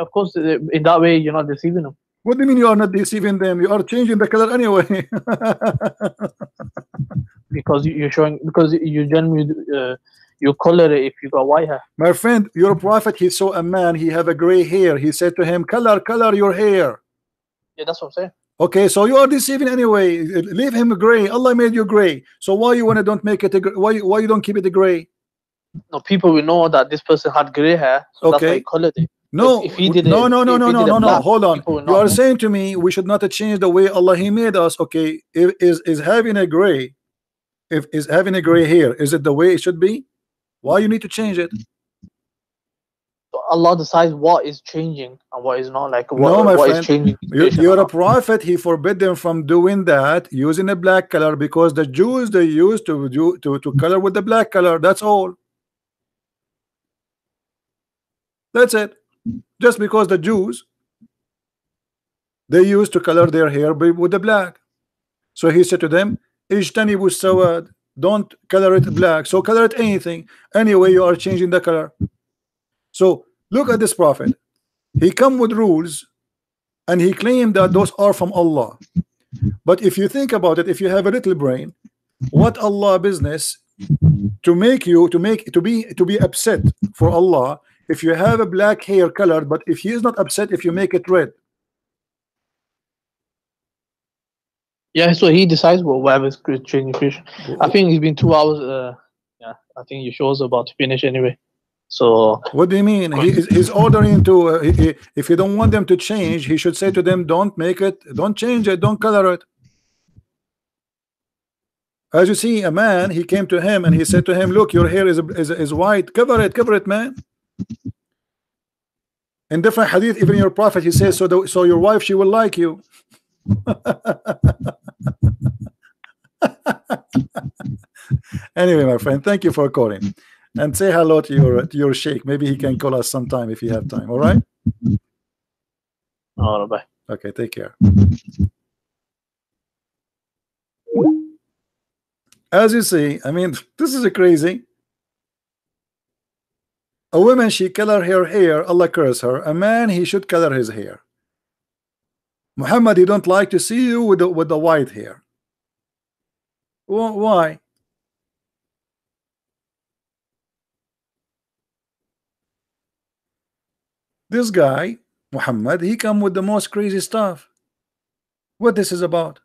Of course, in that way you're not deceiving them. What do you mean you are not deceiving them? You are changing the color anyway. Because you're showing, because you generally you color it if you got white hair. My friend, your prophet, he saw a man, he have a gray hair. He said to him, color your hair. Yeah, that's what I'm saying. Okay, so you are deceiving anyway. Leave him gray. Allah made you gray. So why you want to don't make it a why you don't keep it a gray? No, people will know that this person had gray hair, so that's why he colored it. No, if he did no. Hold on. You are saying to me we should not change the way Allah He made us. Okay, is having a gray, is having a gray hair, is it the way it should be? Why you need to change it? So Allah decides what is changing and what is not. Like what is changing. You're a prophet. He forbid them from doing that, using a black color, because the Jews they used to color with the black color. That's all. That's it. Just because the Jews they used to color their hair with the black, so he said to them, "Ijtanibu sawad, don't color it black. So color it anything. Anyway, you are changing the color." So look at this prophet. He come with rules, and he claimed that those are from Allah. But if you think about it, if you have a little brain, what Allah business to make you to be upset for Allah? If you have a black hair colored, but if he is not upset if you make it red. Yeah, so he decides whatever is changing creation. I think it's been 2 hours. Yeah, I think your show's about to finish anyway. So what do you mean? He's ordering to if you don't want them to change, he should say to them, don't make it, don't change it, don't color it. As you see, a man, he came to him and he said to him, look, your hair is white, cover it, man. In different hadith, even your prophet, he says, so your wife, she will like you. Anyway, my friend, thank you for calling, and say hello to your sheikh. Maybe he can call us sometime if you have time. All right? All right, bye. Okay, take care. As you see, I mean, this is a crazy. A woman, she color her hair, Allah curse her. A man, he should color his hair. Muhammad, he don't like to see you with the white hair. Why? This guy, Muhammad, he come with the most crazy stuff. What this is about?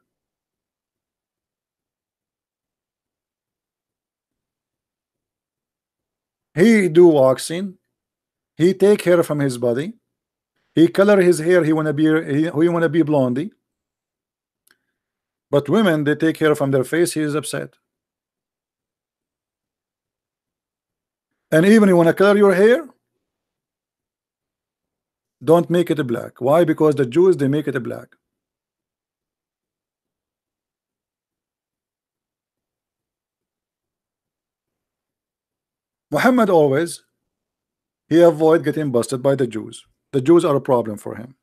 He do waxing. He take hair from his body. He color his hair. He wanna be blondie. But women, they take hair from their face. He is upset. And even you wanna color your hair, don't make it black. Why? Because the Jews, they make it black. Muhammad always, he avoid getting busted by the Jews. The Jews are a problem for him.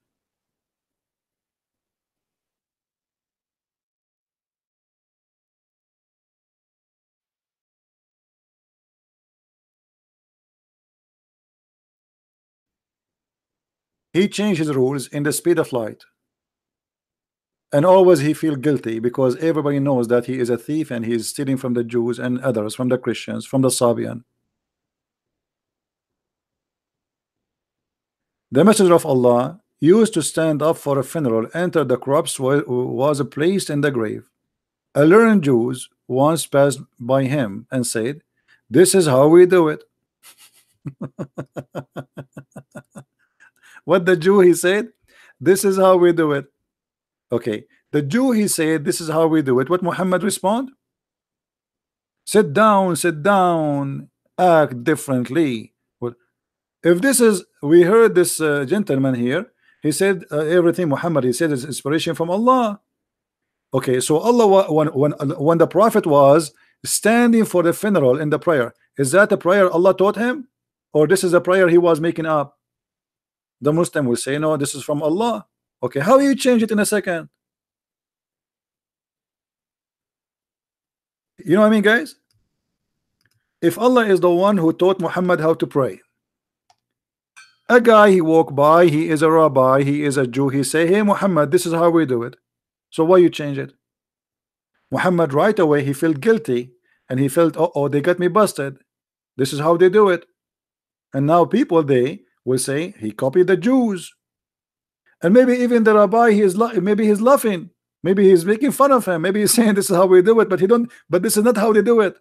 He changed his rules in the speed of light. And always he feel guilty because everybody knows that he is a thief and he is stealing from the Jews and others, from the Christians, from the Sabian. The Messenger of Allah used to stand up for a funeral, enter the corpse was placed in the grave. A learned Jew once passed by him and said, "This is how we do it." What the Jew he said, "This is how we do it." Okay, the Jew he said, "This is how we do it." What Muhammad respond? Sit down, act differently. Well, if this is, we heard this gentleman here, he said everything Muhammad he said is inspiration from Allah. Okay, so Allah, when the Prophet was standing for the funeral in the prayer, is that a prayer Allah taught him, or this is a prayer he was making up? The Muslim will say, no, this is from Allah. Okay, how you change it in a second? You know what I mean, guys? If Allah is the one who taught Muhammad how to pray, a guy he walk by, he is a rabbi, he is a Jew, he say, "Hey Muhammad, this is how we do it." So why you change it? Muhammad right away he felt guilty and he felt, oh, they got me busted. This is how they do it. And now people, they will say he copied the Jews. And maybe even the rabbi, maybe he's laughing, maybe he's making fun of him, maybe he's saying this is how we do it, but this is not how they do it.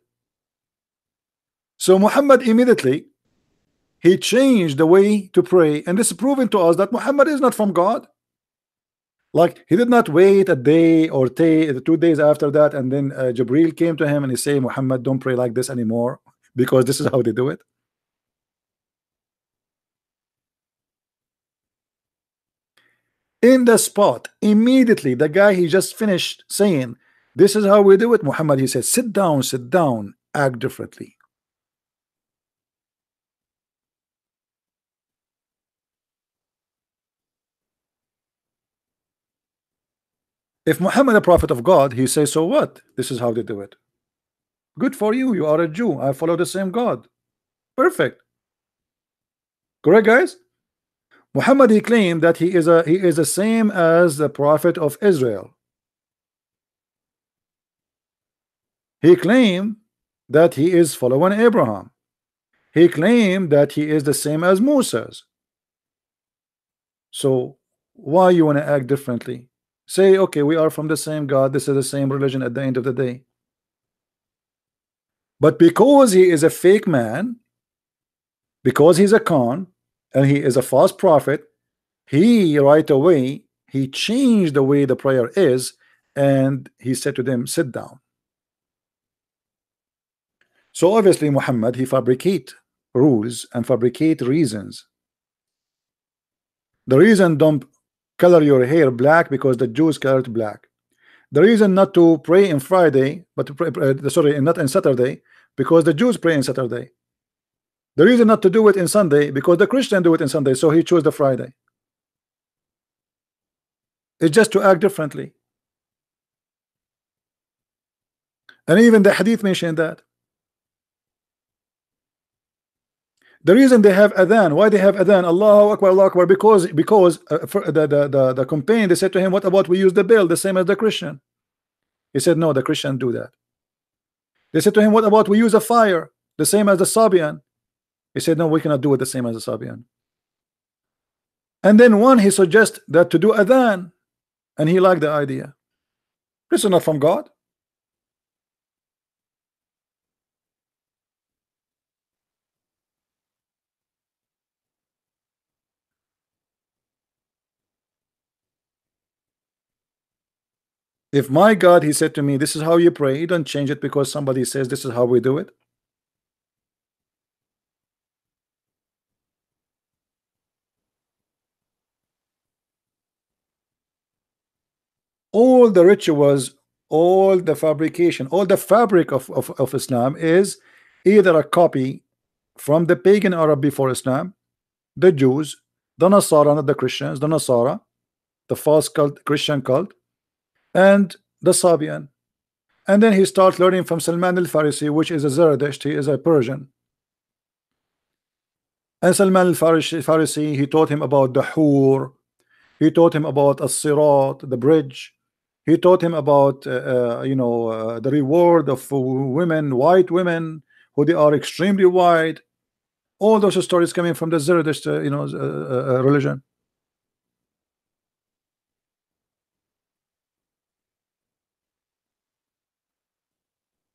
So Muhammad immediately he changed the way to pray, and this is proving to us that Muhammad is not from God. Like he did not wait a day or 2 days after that, and then Jibril came to him and he said, "Muhammad, don't pray like this anymore because this is how they do it." In the spot, immediately, the guy he just finished saying, "This is how we do it," Muhammad he said, sit down, act differently. If Muhammad a prophet of God, he says, so what? This is how they do it. Good for you. You are a Jew. I follow the same God. Perfect. Correct, guys? Muhammad he claimed that he is the same as the prophet of Israel. He claimed that he is following Abraham. He claimed that he is the same as Moses. So why you want to act differently? Say, okay, we are from the same God, this is the same religion at the end of the day. But because he is a fake man, because he's a con, and he is a false prophet, he right away, he changed the way the prayer is, and he said to them, sit down. So obviously Muhammad, he fabricate rules and fabricate reasons. The reason don't color your hair black because the Jews color it black. The reason not to pray in Friday, but to pray, sorry, not in Saturday, because the Jews pray in Saturday. The reason not to do it in Sunday, because the Christian do it in Sunday, so he chose the Friday. It's just to act differently. And even the hadith mentioned that. The reason they have adhan, why they have adhan, Allahu Akbar, Allahu Akbar, because for the companion, they said to him, what about we use the bell the same as the Christian? He said, no, the Christian do that. They said to him, what about we use a fire the same as the Sabian? He said, no, we cannot do it the same as the Sabian. And then one, he suggests that to do adhan, and he liked the idea. This is not from God. If my God, he said to me, this is how you pray, you don't change it because somebody says this is how we do it. All the rituals, all the fabrication, all the fabric of Islam is either a copy from the pagan Arab before Islam, the Jews, the Nasara, not the Christians, the Nasara, the false cult, Christian cult, and the Sabian. And then he starts learning from Salman al-Farisi, which is a Zerdusht, he is a Persian. And Salman al-Farisi, he taught him about the Hur, he taught him about as-Sirat, the bridge. He taught him about the reward of women, white women, who they are extremely white. All those stories coming from the Zerdusht religion.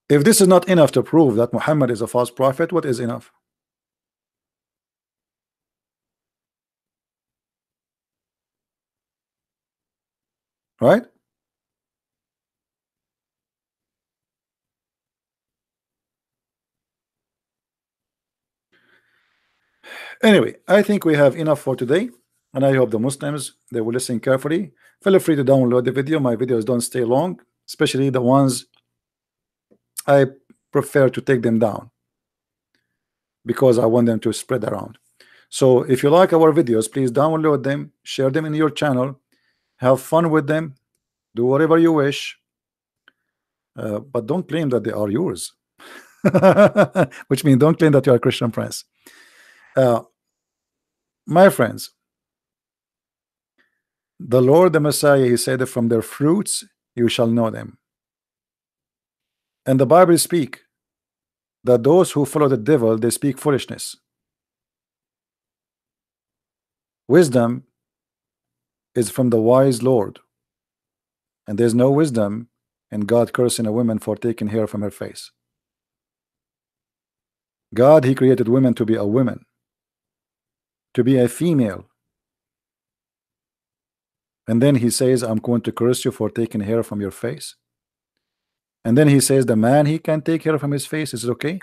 If this is not enough to prove that Muhammad is a false prophet, what is enough? Right? Anyway, I think we have enough for today, and I hope the Muslims, they will listen carefully. Feel free to download the video. My videos don't stay long, especially the ones I prefer to take them down because I want them to spread around. So if you like our videos, please download them, share them in your channel, have fun with them, do whatever you wish, but don't claim that they are yours. Which means don't claim that you are a Christian Prince. My friends, the Lord, the Messiah, he said that from their fruits you shall know them. And the Bible speak that those who follow the devil, they speak foolishness. Wisdom is from the wise Lord, and there's no wisdom in God cursing a woman for taking hair from her face. God, he created women to be a woman, to be a female, and then he says, I'm going to curse you for taking hair from your face. And then he says the man, he can take hair from his face. Is it okay?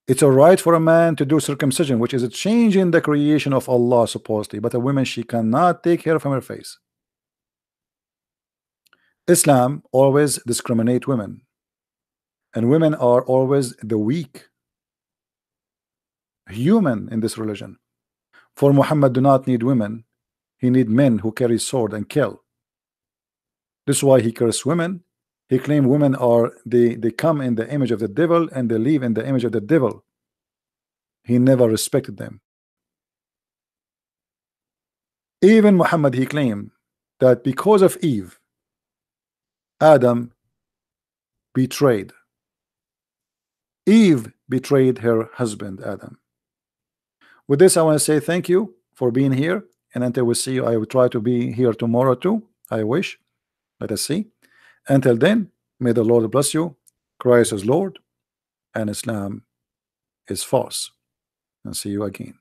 It's all right for a man to do circumcision, which is a change in the creation of Allah supposedly, but a woman, she cannot take hair from her face. Islam always discriminate women, and women are always the weak human in this religion. For Muhammad do not need women, he need men who carry sword and kill. This is why he cursed women. He claimed women are they come in the image of the devil and they live in the image of the devil. He never respected them. Even Muhammad, he claimed that because of Eve, Adam betrayed. Eve betrayed her husband Adam. With this, I want to say thank you for being here, and until we see you, I will try to be here tomorrow too. I wish. Let us see. Until then, may the Lord bless you. Christ is Lord, and Islam is false. And see you again.